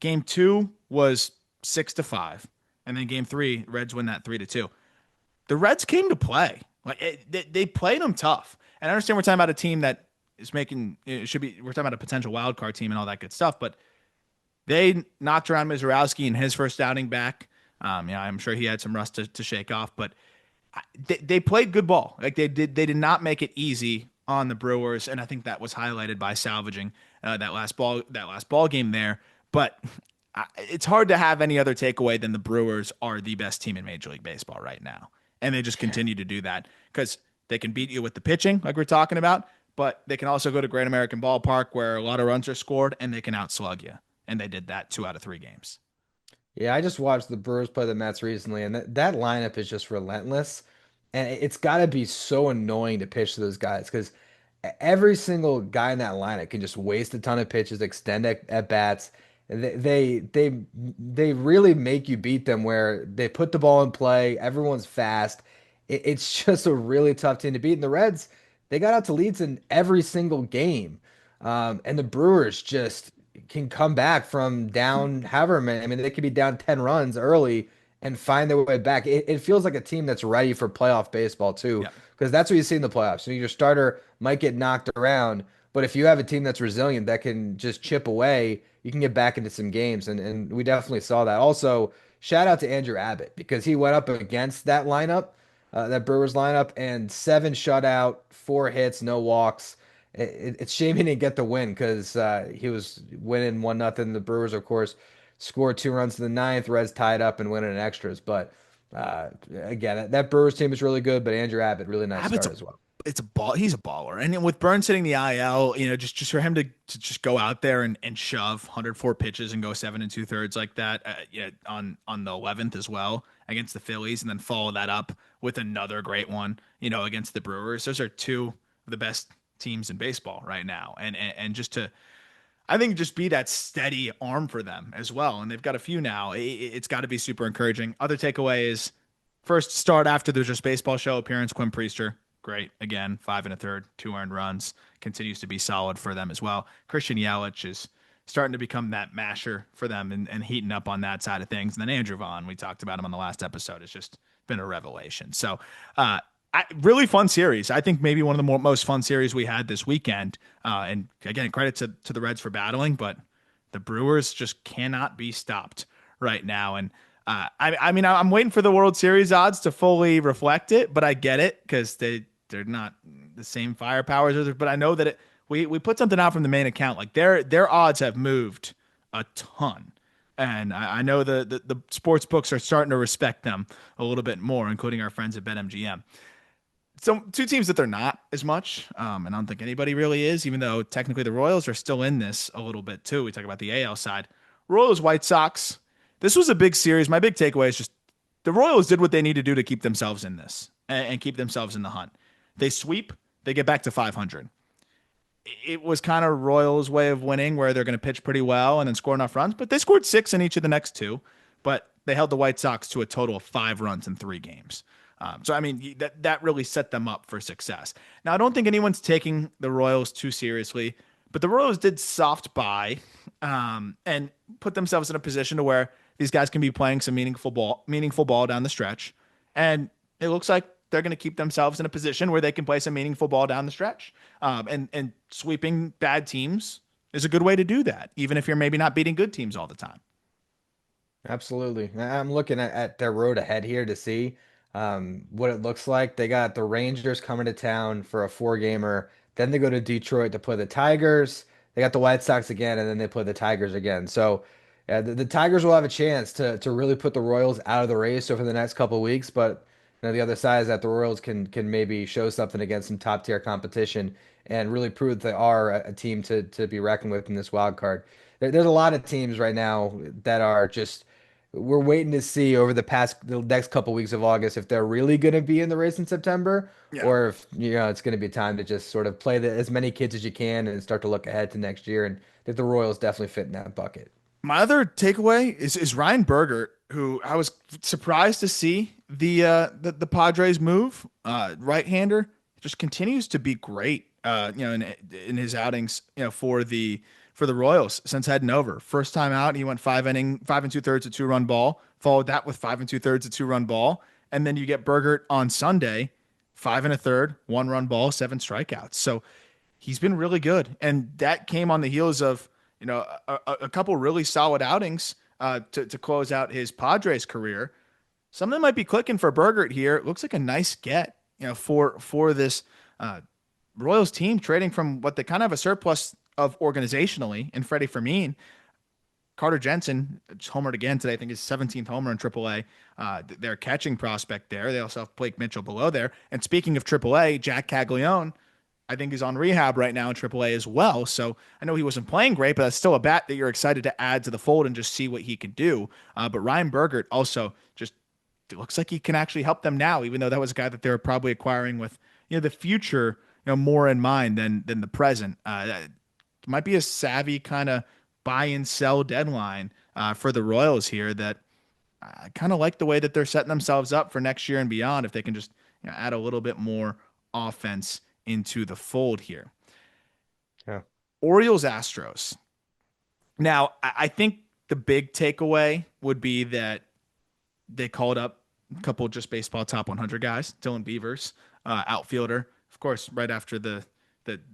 game two was 6-5, and then game three, Reds win that 3-2. The Reds came to play. They played them tough. And I understand we're talking about a team that is making it should be we're talking about a potential wild card team and all that good stuff, but they knocked around Mizorowski in his first outing back. I'm sure he had some rust to shake off, but they played good ball. Like they did not make it easy on the Brewers, and I think that was highlighted by salvaging that last ball game there. But it's hard to have any other takeaway than the Brewers are the best team in Major League Baseball right now, and they just continue to do that because they can beat you with the pitching, like we're talking about, but they can also go to Great American Ballpark where a lot of runs are scored, and they can outslug you. And they did that 2 out of 3 games. Yeah, I just watched the Brewers play the Mets recently, and that lineup is just relentless. And it's got to be so annoying to pitch to those guys because every single guy in that lineup can just waste a ton of pitches, extend at bats. They really make you beat them where they put the ball in play. Everyone's fast. It's just a really tough team to beat. And the Reds, they got out to leads in every single game. And the Brewers just can come back from down however many. I mean, they could be down 10 runs early and find their way back. It feels like a team that's ready for playoff baseball too, Yeah. because that's what you see in the playoffs. So your starter might get knocked around, but if you have a team that's resilient that can just chip away, you can get back into some games. And we definitely saw that. Also, shout out to Andrew Abbott because he went up against that lineup, that Brewers lineup, and 7 shutout, 4 hits, no walks. It's shame he didn't get the win because he was winning 1-0. The Brewers, of course, scored 2 runs in the ninth. Reds tied up and win in extras. But again, that Brewers team is really good. But Andrew Abbott, really nice Abbott's start a as well. it's a ball. He's a baller, and with Burns hitting the IL, just for him to just go out there and shove 104 pitches and go 7 2/3 like that, on the 11th as well against the Phillies, and then follow that up with another great one, against the Brewers. Those are two of the best teams in baseball right now, and just to I think just be that steady arm for them as well. And they've got a few now. It's got to be super encouraging. Other takeaway is first start after the Just Baseball show appearance, Quinn Priester. Great. Again, 5 1/3, 2 earned runs. Continues to be solid for them as well. Christian Yelich is starting to become that masher for them and heating up on that side of things. And then Andrew Vaughn, we talked about him on the last episode, has just been a revelation. So, really fun series. I think maybe one of the most fun series we had this weekend. And again, credit to the Reds for battling, but the Brewers just cannot be stopped right now. And I mean, I'm waiting for the World Series odds to fully reflect it, but I get it because they're not the same firepower as others. But I know that we put something out from the main account. Like their odds have moved a ton. And I know the sports books are starting to respect them a little bit more, including our friends at BetMGM. So two teams that they're not as much, and I don't think anybody really is, even though technically the Royals are still in this a little bit too. We talk about the AL side. Royals, White Sox. This was a big series. My big takeaway is just the Royals did what they need to do to keep themselves in this and keep themselves in the hunt. They sweep, they get back to 500. It was kind of Royals' way of winning, where they're going to pitch pretty well and then score enough runs, but they scored 6 in each of the next two. But they held the White Sox to a total of 5 runs in 3 games. So I mean that really set them up for success. Now I don't think anyone's taking the Royals too seriously, but the Royals did soft buy and put themselves in a position to where these guys can be playing some meaningful ball down the stretch, and it looks like they're going to keep themselves in a position where they can play some meaningful ball down the stretch. And sweeping bad teams is a good way to do that, even if you're maybe not beating good teams all the time. Absolutely. I'm looking at their road ahead here to see what it looks like. They got the Rangers coming to town for a four-gamer. Then they go to Detroit to play the Tigers. They got the White Sox again, and then they play the Tigers again. So the Tigers will have a chance to really put the Royals out of the race over the next couple of weeks. But the other side is that the Royals can maybe show something against some top-tier competition and really prove that they are a team to be reckoned with in this wild card. There's a lot of teams right now that are just we're waiting to see over the next couple weeks of August if they're really going to be in the race in September, Yeah. or if it's going to be time to just sort of play as many kids as you can and start to look ahead to next year. And that the Royals definitely fit in that bucket. My other takeaway is Ryan Berger, who I was surprised to see the Padres move. Right-hander just continues to be great. In his outings, for the Royals since heading over. First time out, he went 5 2/3 a 2-run ball. Followed that with 5 2/3 a 2-run ball, and then you get Berger on Sunday, 5 1/3 1-run ball, 7 strikeouts. So he's been really good, and that came on the heels of a couple really solid outings to close out his Padres career. Something might be clicking for Bergert here. It looks like a nice get, for this uh, Royals team, trading from what they kind of have a surplus of organizationally in Freddie Fermin. Carter Jensen just homered again today. I think his 17th homer in AAA. Their catching prospect there. They also have Blake Mitchell below there. And speaking of AAA, Jack Caglione, I think, is on rehab right now in AAA as well. So I know he wasn't playing great, but that's still a bat that you're excited to add to the fold and just see what he can do. But Ryan Bergert also just, it looks like he can actually help them now, even though that was a guy that they were probably acquiring with the future more in mind than the present. It might be a savvy kind of buy and sell deadline for the Royals here. That I kind of like the way that they're setting themselves up for next year and beyond if they can just add a little bit more offense into the fold here. Yeah. Orioles, Astros. Now, I think the big takeaway would be that they called up a couple just baseball top 100 guys. Dylan Beavers, outfielder, of course, right after that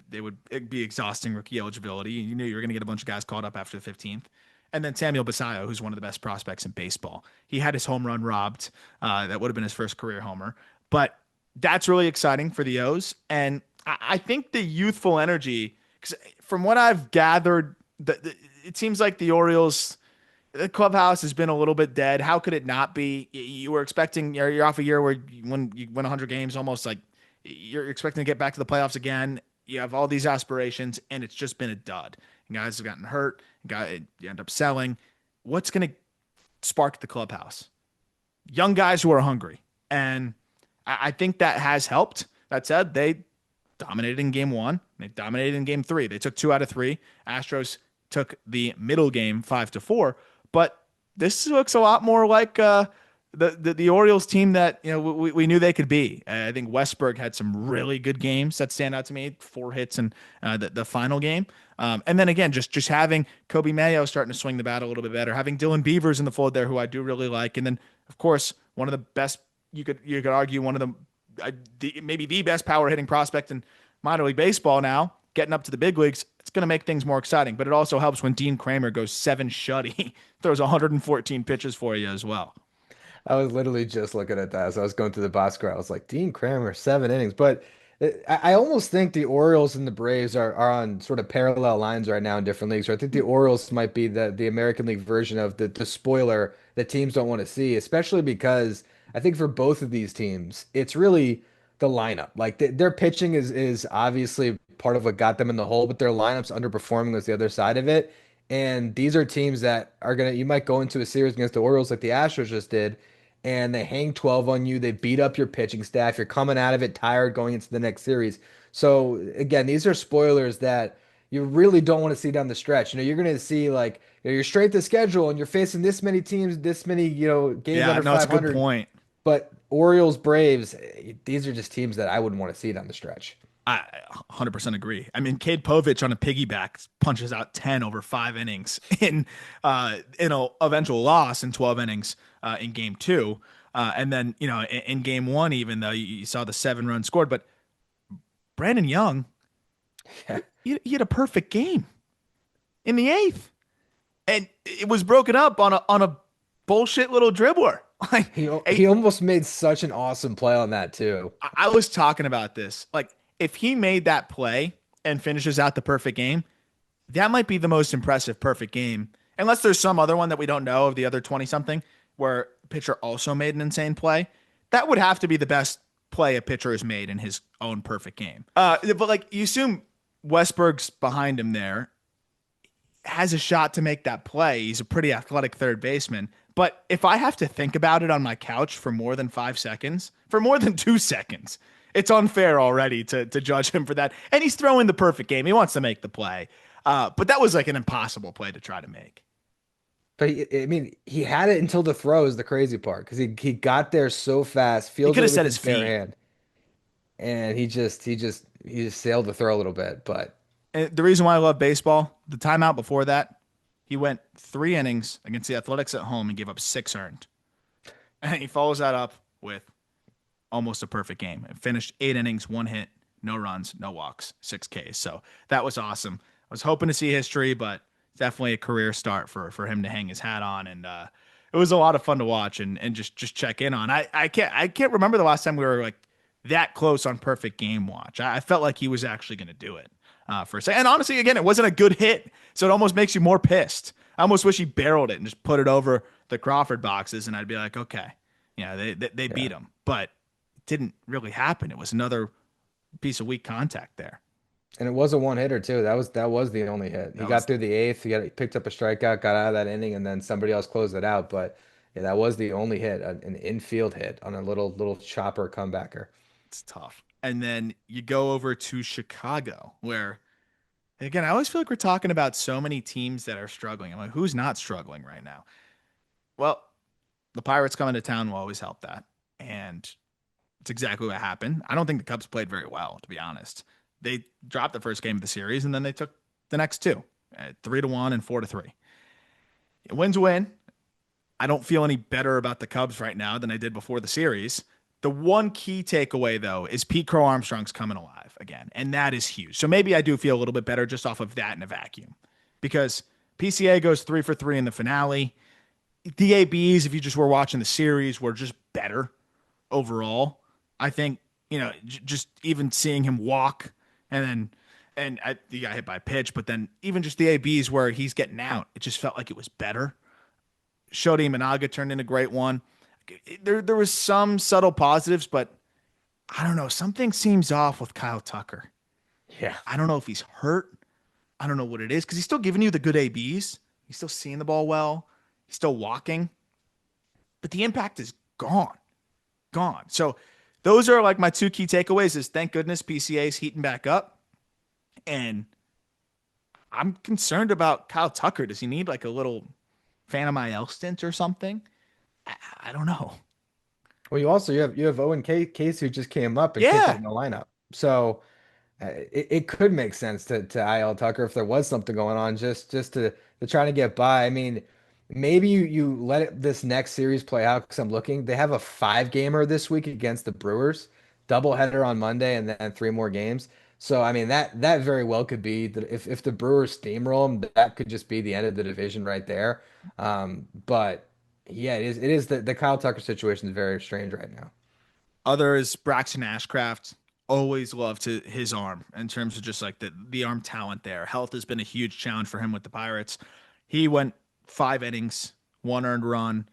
they would be exhausting rookie eligibility. You knew you were going to get a bunch of guys called up after the 15th. And then Samuel Basallo, who's one of the best prospects in baseball. He had his home run robbed. That would have been his first career homer. But that's really exciting for the O's. And I think the youthful energy, because from what I've gathered, it seems like the Orioles, the clubhouse has been a little bit dead. How could it not be? You were expecting, you're off a year where when you win 100 games, almost like you're expecting to get back to the playoffs again. You have all these aspirations, and it's just been a dud. And guys have gotten hurt. You end up selling. What's going to spark the clubhouse? Young guys who are hungry. And I think that has helped. That said, they dominated in game one. They dominated in game three. They took 2 out of 3. Astros took the middle game 5-4. But this looks a lot more like the Orioles team that we knew they could be. I think Westberg had some really good games that stand out to me. 4 hits in the final game, and then again, just having Kobe Mayo starting to swing the bat a little bit better, having Dylan Beavers in the fold there, who I do really like, and then of course one of the best, you could argue one of maybe the best power hitting prospect in minor league baseball now, getting up to the big leagues. It's going to make things more exciting, but it also helps when Dean Kramer goes 7 shutty, throws 114 pitches for you as well. I was literally just looking at that as I was going through the box score. I was like, Dean Kramer, 7 innings. But I almost think the Orioles and the Braves are on sort of parallel lines right now in different leagues. So I think the Orioles might be the American League version of the spoiler that teams don't want to see, especially because I think for both of these teams, it's really the lineup. Like their pitching is obviously part of what got them in the hole, but their lineup's underperforming was the other side of it. And these are teams that are gonna, you might go into a series against the Orioles like the Astros just did, and they hang 12 on you. They beat up your pitching staff. You're coming out of it tired going into the next series. So again, these are spoilers that you really don't want to see down the stretch. You're going to see like you're straight to schedule and you're facing this many teams, this many, games Yeah, under no, it's a good 500. point. But Orioles, Braves, these are just teams that I wouldn't want to see down the stretch. I 100% agree. I mean, Cade Povich on a piggyback punches out 10 over 5 innings in a eventual loss in 12 innings in game two. And then, in game one, even though you saw the 7 runs scored, but Brandon Young, Yeah. he had a perfect game in the eighth. And it was broken up on a bullshit little dribbler. Like, He almost made such an awesome play on that too. I was talking about this. Like, if he made that play and finishes out the perfect game, that might be the most impressive perfect game. Unless there's some other one that we don't know of the other 20 something where pitcher also made an insane play. That would have to be the best play a pitcher has made in his own perfect game. But like you assume Westberg's behind him there, has a shot to make that play. He's a pretty athletic third baseman. But if I have to think about it on my couch for more than 5 seconds, for more than 2 seconds, it's unfair already to judge him for that. And he's throwing the perfect game. He wants to make the play. But that was like an impossible play to try to make. But I mean, he had it until the throw is the crazy part because he got there so fast, He could fielded have it with set his his bare feet. hand, and he just sailed the throw a little bit. But And the reason why I love baseball, the timeout before that, he went 3 innings against the Athletics at home and gave up 6 earned. And he follows that up with almost a perfect game and finished 8 innings, 1 hit, no runs, no walks, 6 Ks. So that was awesome. I was hoping to see history, but definitely a career start for him to hang his hat on. And it was a lot of fun to watch and just check in on. I can't remember the last time we were like that close on perfect game watch. I felt like he was actually going to do it for a second. And honestly, again, it wasn't a good hit, so it almost makes you more pissed. I almost wish he barreled it and just put it over the Crawford boxes, and I'd be like, okay, they yeah, beat him, but it didn't really happen. It was another piece of weak contact there. and it was a one hitter too. That was the only hit. He That got was through the eighth. He picked up a strikeout, got out of that inning, and then somebody else closed it out. But yeah, that was the only hit, an infield hit on a little chopper comebacker. it's tough. And then you go over to Chicago, where again, I always feel like we're talking about so many teams that are struggling. I'm like, who's not struggling right now? Well, the Pirates coming to town will always help that. And it's exactly what happened. I don't think the Cubs played very well, to be honest. They dropped the first game of the series and then they took the next two, 3-1 and 4-3. Win's a win. I don't feel any better about the Cubs right now than I did before the series. The one key takeaway, though, is Pete Crow Armstrong's coming alive again, and that is huge. So maybe I do feel a little bit better just off of that in a vacuum because PCA goes 3 for 3 in the finale. The ABs, if you just were watching the series, were just better overall. I think, just even seeing him walk and then, he got hit by a pitch, but then even just the ABs where he's getting out, it just felt like it was better. Shodi Managa turned in a great one. There was some subtle positives, but I don't know. Something seems off with Kyle Tucker. Yeah. I don't know if he's hurt. I don't know what it is because he's still giving you the good ABs. He's still seeing the ball well. He's still walking, but the impact is gone, gone. So those are like my two key takeaways is thank goodness PCA's heating back up. And I'm concerned about Kyle Tucker. Does he need like a little Phantom IL stint or something? I, I don't know. Well, you have Owen Case who just came up and can't get Yeah. in the lineup. So it could make sense to IL Tucker if there was something going on, just to try to get by. I mean, maybe you let this next series play out because I'm looking. They have a 5-gamer this week against the Brewers, doubleheader on Monday, and then 3 more games. So I mean that very well could be that if the Brewers steamroll them, that could just be the end of the division right there. But yeah, it is the Kyle Tucker situation is very strange right now. Others, Braxton Ashcraft, always loved his arm in terms of just like the arm talent there. Health has been a huge challenge for him with the Pirates. He went 5 innings, 1 earned run,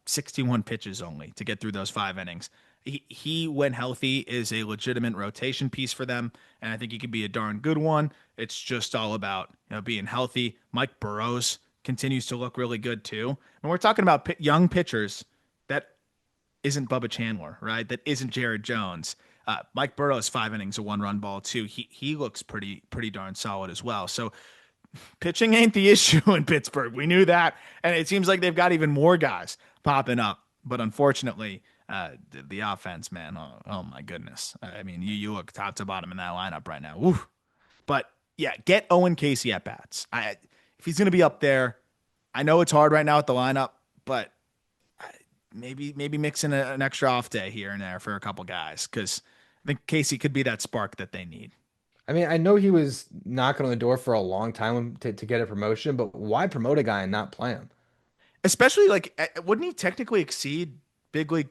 61 pitches only to get through those 5 innings. He, when healthy, is a legitimate rotation piece for them, and I think he could be a darn good one. It's just all about being healthy. Mike Burrows continues to look really good too, and we're talking about young pitchers that isn't Bubba Chandler, right? That isn't Jared Jones. Mike Burrow's 5 innings, a 1 run ball too. He looks pretty darn solid as well. So pitching ain't the issue in Pittsburgh. We knew that, and it seems like they've got even more guys popping up. But unfortunately, the offense, man, oh my goodness. I mean, you look top to bottom in that lineup right now. Woo. But yeah, get Owen Casey at bats. If he's going to be up there, I know it's hard right now with the lineup, but maybe mix in an extra off day here and there for a couple guys because I think Casey could be that spark that they need. I mean, I know he was knocking on the door for a long time to get a promotion, but why promote a guy and not play him? Especially like, wouldn't he technically exceed big league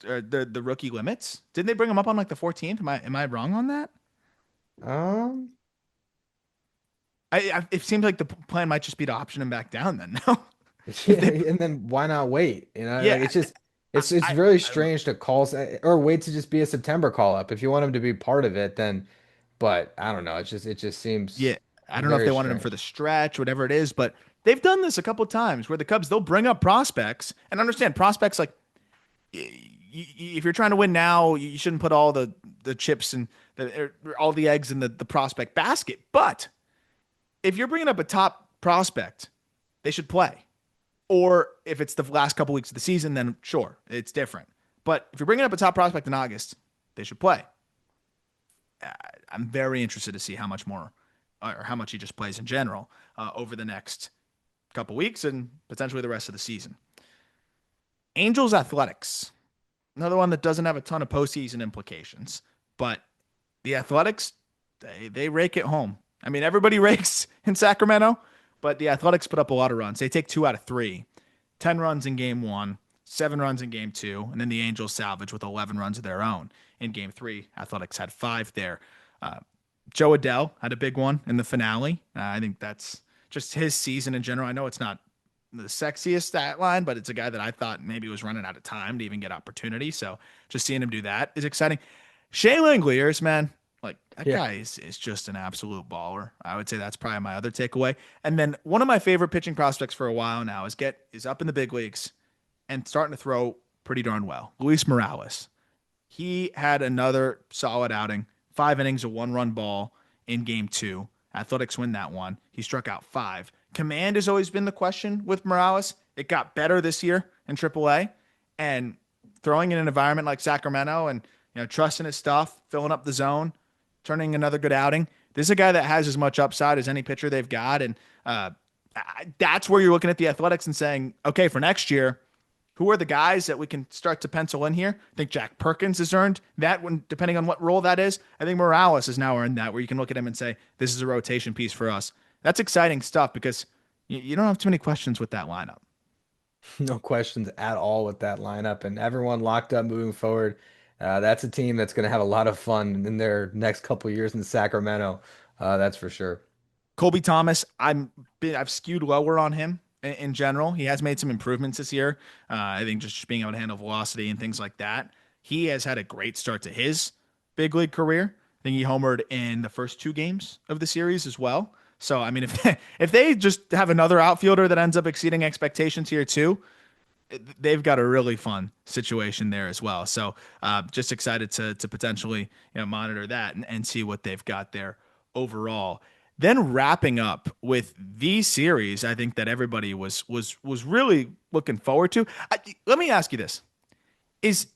the rookie limits? Didn't they bring him up on like the 14th? Am I wrong on that? Um, It seems like the plan might just be to option him back down then. No, if yeah, they and then why not wait? Like yeah it's just I, it's I very I don't know. strange to call or wait to just be a September call up if you want him to be part of it. Then, but I don't know. It just Yeah, seems I don't know if very they wanted him for the strange. stretch, whatever it is, but they've done this a couple times where the Cubs they'll bring up prospects and understand prospects like if you're trying to win now, you shouldn't put all the chips and all the eggs in the prospect basket. But if you're bringing up a top prospect, they should play. Or if it's the last couple weeks of the season, then sure, it's different. But if you're bringing up a top prospect in August, they should play. I'm very interested to see how much more or how much he just plays in general over the next couple weeks and potentially the rest of the season. Angels Athletics, another one that doesn't have a ton of postseason implications, but the Athletics, they rake it home. I mean, everybody rakes in Sacramento, but the Athletics put up a lot of runs. They take 2 out of 3, 10 runs in game one, 7 runs in game two, and then the Angels salvage with 11 runs of their own in game three. Athletics had 5 there. Uh, Joe Adell had a big one in the finale. I think that's just his season in general. I know it's not the sexiest stat line, but it's a guy that I thought maybe was running out of time to even get opportunity. So just seeing him do that is exciting. Shea Langeliers, man, like that Yeah. guy is just an absolute baller. I would say that's probably my other takeaway. And then one of my favorite pitching prospects for a while now is up in the big leagues and starting to throw pretty darn well. Luis Morales. He had another solid outing, 5 innings, a 1 run ball in game two. Athletics win that one. He struck out 5. Command has always been the question with Morales. It got better this year in AAA, and throwing in an environment like Sacramento and trusting his stuff, filling up the zone, turning another good outing. This is a guy that has as much upside as any pitcher they've got, and that's where you're looking at the Athletics and saying, okay, for next year, who are the guys that we can start to pencil in here? I think Jack Perkins has earned that one, depending on what role that is. I think Morales has now earned that, where you can look at him and say, this is a rotation piece for us. That's exciting stuff because you don't have too many questions with that lineup. No questions at all with that lineup, and everyone locked up moving forward. That's a team that's going to have a lot of fun in their next couple years in Sacramento. That's for sure. Colby Thomas, I've skewed lower on him in general. He has made some improvements this year. I think just being able to handle velocity and things like that. He has had a great start to his big league career. I think he homered in the first 2 games of the series as well. So I mean, if they just have another outfielder that ends up exceeding expectations here too, they've got a really fun situation there as well. So just excited to potentially monitor that and see what they've got there overall. then wrapping up with the series, I think that everybody was really looking forward to. Let me ask you this: Is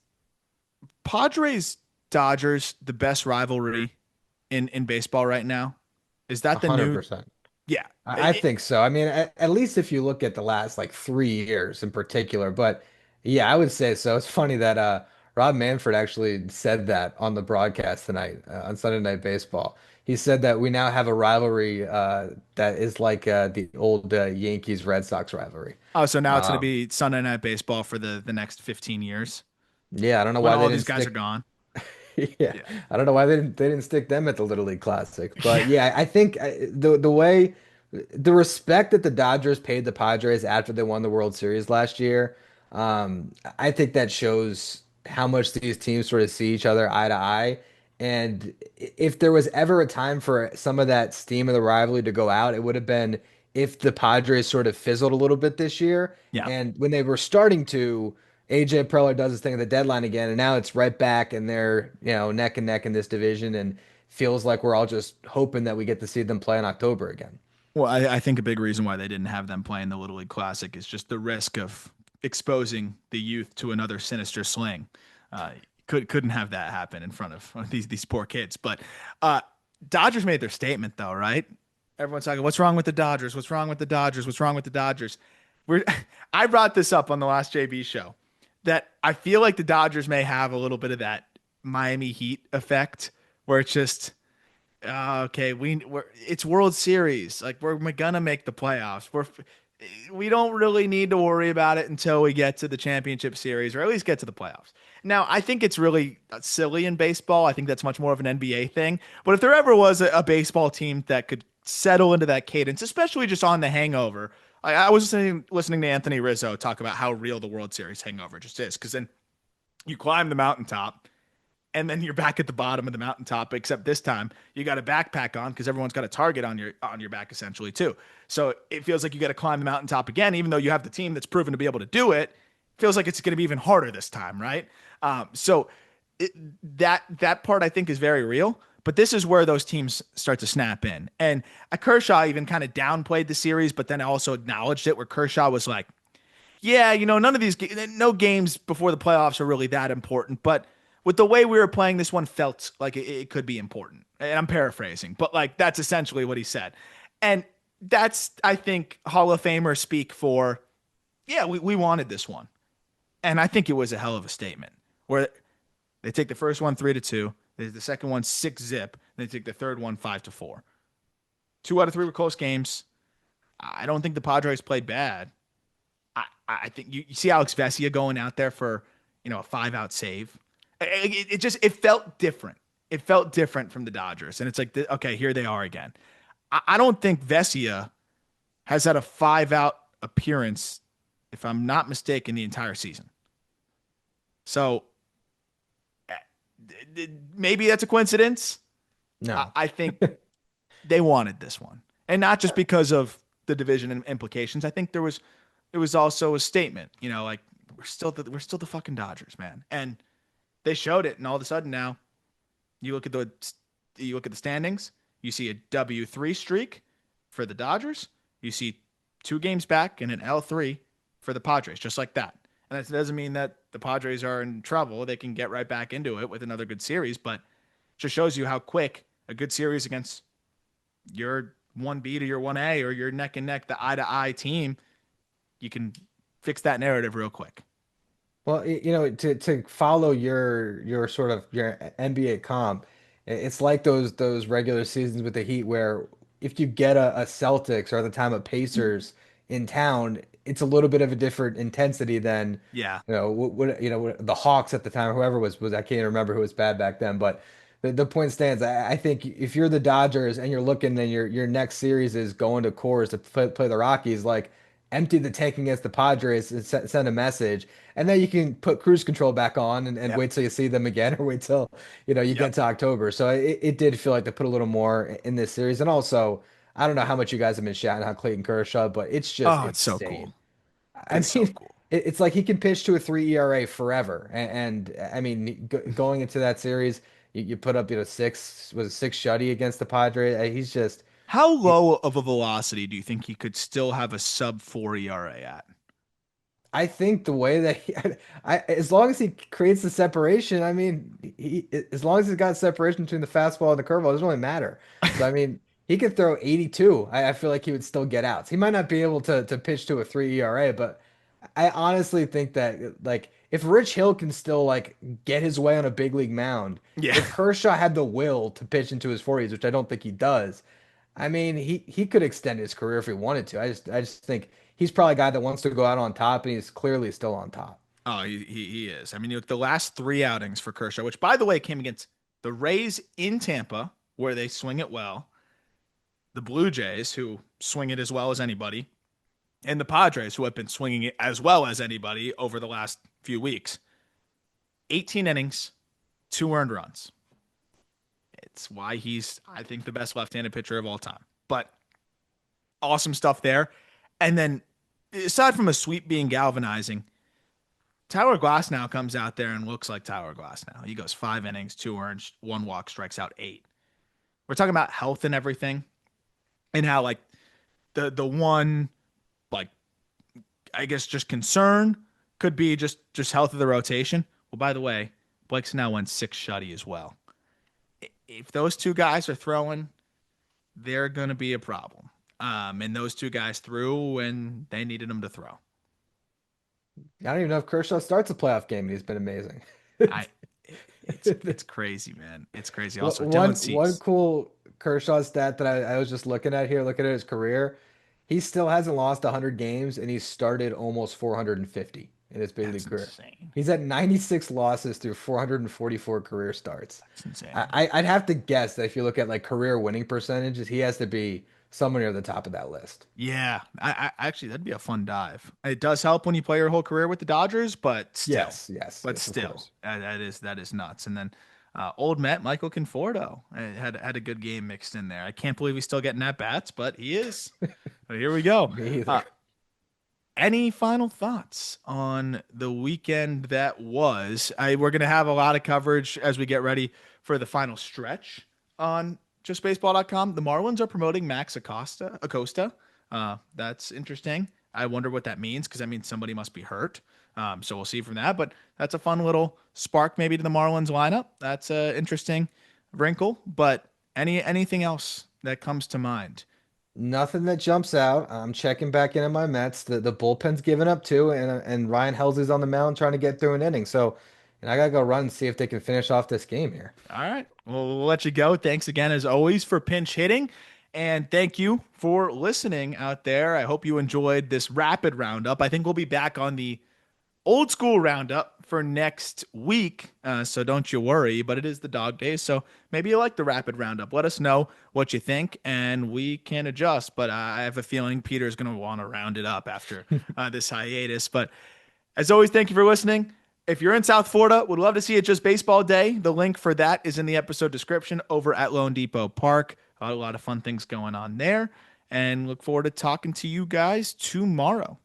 Padres Dodgers the best rivalry in baseball right now? Is that the new? 100%. Yeah. I think so. I mean, at least if you look at the last like 3 years in particular, but yeah, I would say so. It's funny that Rob Manfred actually said that on the broadcast tonight on Sunday Night Baseball. He said that we now have a rivalry that is like the old Yankees Red Sox rivalry. Oh, so now it's going to Um, be Sunday Night Baseball for the next 15 years yeah, I don't know when why they all didn't these guys are stick. gone. Yeah, Yeah. I don't know why they didn't stick them at the Little League Classic, but Yeah. yeah, I think the way the respect that the Dodgers paid the Padres after they won the World Series last year, I think that shows how much these teams sort of see each other eye to eye. And if there was ever a time for some of that steam of the rivalry to go out, it would have been if the Padres sort of fizzled a little bit this year. Yeah. And when they were starting to. AJ Preller does his thing at the deadline again, and now it's right back, and they're neck and neck in this division, and feels like we're all just hoping that we get to see them play in October again. Well, I think a big reason why they didn't have them playing the Little League Classic is just the risk of exposing the youth to another sinister sling. Uh, couldn't have that happen in front of these poor kids. But uh, Dodgers made their statement though, right? Everyone's talking, what's wrong with the Dodgers? What's wrong with the Dodgers? What's wrong with the Dodgers? We're I brought this up on the last JB show that I feel like the Dodgers may have a little bit of that Miami Heat effect where it's just okay, we're it's World Series. Like we're gonna make the playoffs. We don't really need to worry about it until we get to the championship series or at least get to the playoffs. Now, I think it's really silly in baseball. I think that's much more of an NBA thing. But if there ever was a baseball team that could settle into that cadence, especially just on the hangover, I was listening to Anthony Rizzo talk about how real the World Series hangover just is. Because then you climb the mountaintop and then you're back at the bottom of the mountaintop, except this time you got a backpack on because everyone's got a target on your back essentially too. So it feels like you got to climb the mountaintop again, even though you have the team that's proven to be able to do it. Feels like it's going to be even harder this time, right? So it, that part I think is very real. But this is where those teams start to snap in. And Kershaw even kind of downplayed the series, but then also acknowledged it, where Kershaw was like, yeah, none of these, no games before the playoffs are really that important. But with the way we were playing, this one felt like it could be important. And I'm paraphrasing, but like that's essentially what he said. And that's, I think, Hall of Famers speak for, yeah, we wanted this one. And I think it was a hell of a statement where they take the first one 3-2, the second one 6-zip, they take the third one 5-4. 2 out of 3 were close games. I don't think the Padres played bad. I think you see Alex Vesia going out there for a 5-out save. It felt different. It felt different from the Dodgers, and it's like okay, here they are again. I don't think Vesia has had a 5-out appearance, if I'm not mistaken, the entire season. So maybe that's a coincidence. No. I think they wanted this one, and not just because of the division implications. I think it was also a statement. Like we're still the fucking Dodgers, man, and they showed it. And all of a sudden now, you look at the standings. You see a W3 streak for the Dodgers. You see 2 games back and an L3 for the Padres, just like that. And that doesn't mean that the Padres are in trouble. They can get right back into it with another good series, but it just shows you how quick a good series against your 1B to your 1A or your neck and neck, the eye to eye team, you can fix that narrative real quick. Well, to follow your sort of your NBA comp, it's like those regular seasons with the Heat where if you get a Celtics or at the time a Pacers in town, it's a little bit of a different intensity than Yeah. the Hawks at the time or whoever was I can't remember who was bad back then, but the point stands. I think if you're the Dodgers and you're looking and your next series is going to Coors to play the Rockies, like empty the tank against the Padres and send a message. And then you can put cruise control back on and Yep. wait till you see them again or wait till, you Yep. get to October. So it did feel like they put a little more in this series. And also, I don't know how much you guys have been shouting out Clayton Kershaw, but it's just Oh, it's so insane. cool. I It's so mean, cool. it's like he can pitch to a 3 ERA forever. And I mean, going into that series, you put up, 6 was it 6 shutty against the Padres. He's just How low of a velocity do you think he could still have a sub 4 ERA at? I think the way that as long as he creates the separation, I mean, as long as he's got separation between the fastball and the curveball, it doesn't really matter. So I mean, he could throw 82. I feel like he would still get outs. He might not be able to pitch to a 3 ERA, but I honestly think that like if Rich Hill can still like get his way on a big league mound, Yeah. if Kershaw had the will to pitch into his 40s, which I don't think he does, I mean, he could extend his career if he wanted to. I just think he's probably a guy that wants to go out on top, and he's clearly still on top. Oh, he is. I mean, the last three outings for Kershaw, which by the way came against the Rays in Tampa, where they swing it well, the Blue Jays, who swing it as well as anybody, and the Padres, who have been swinging it as well as anybody over the last few weeks. 18 innings, two earned runs. It's why he's, I think, the best left-handed pitcher of all time. But awesome stuff there. And then, aside from a sweep being galvanizing, Tyler Glass now comes out there and looks like Tyler Glass now. He goes 5 innings, two earned, one walk, strikes out eight. We're talking about health and everything, and how like the one like I guess just concern could be just health of the rotation. Well, by the way, Blake's now went six shutty as well. If those two guys are throwing, they're going to be a problem. And those two guys threw when they needed them to throw. I don't even know if Kershaw starts a playoff game, and he's been amazing. I it's crazy, man. It's crazy. Also, Dylan One Cease. cool Kershaw stat that I was just looking at here, looking at his career, he still hasn't lost 100 games, and he's started almost 450 in his big That's league career. insane. He's at 96 losses through 444 career starts. That's insane. I'd have to guess that if you look at like career winning percentages, he has to be somewhere near the top of that list. Yeah, I actually that'd be a fun dive. It does help when you play your whole career with the Dodgers, Yes, yes, but yes, of still, course. that is nuts. And then old Met Michael Conforto had a good game mixed in there. I can't believe he's still getting at bats, but he is. So here we go. Me Uh, either. any final thoughts on the weekend that was? We're gonna have a lot of coverage as we get ready for the final stretch on JustBaseball.com. The Marlins are promoting Max Acosta. That's interesting. I wonder what that means because that means somebody must be hurt. So we'll see from that. But that's a fun little spark maybe to the Marlins lineup. That's an interesting wrinkle. But anything else that comes to mind? Nothing that jumps out. I'm checking back in on my Mets. The bullpen's giving up too, and Ryan Helsley's on the mound trying to get through an inning. So, and I gotta go run and see if they can finish off this game here. All right. Well, we'll let you go. Thanks again, as always, for pinch hitting. And thank you for listening out there. I hope you enjoyed this rapid roundup. I think we'll be back on the old school roundup for next week. So don't you worry, but it is the dog days. So maybe you like the rapid roundup. Let us know what you think and we can adjust. But I have a feeling Peter's going to want to round it up after this hiatus. But as always, thank you for listening. If you're in South Florida, would love to see it just baseball day. The link for that is in the episode description over at Lone Depot Park. A lot of fun things going on there. And look forward to talking to you guys tomorrow.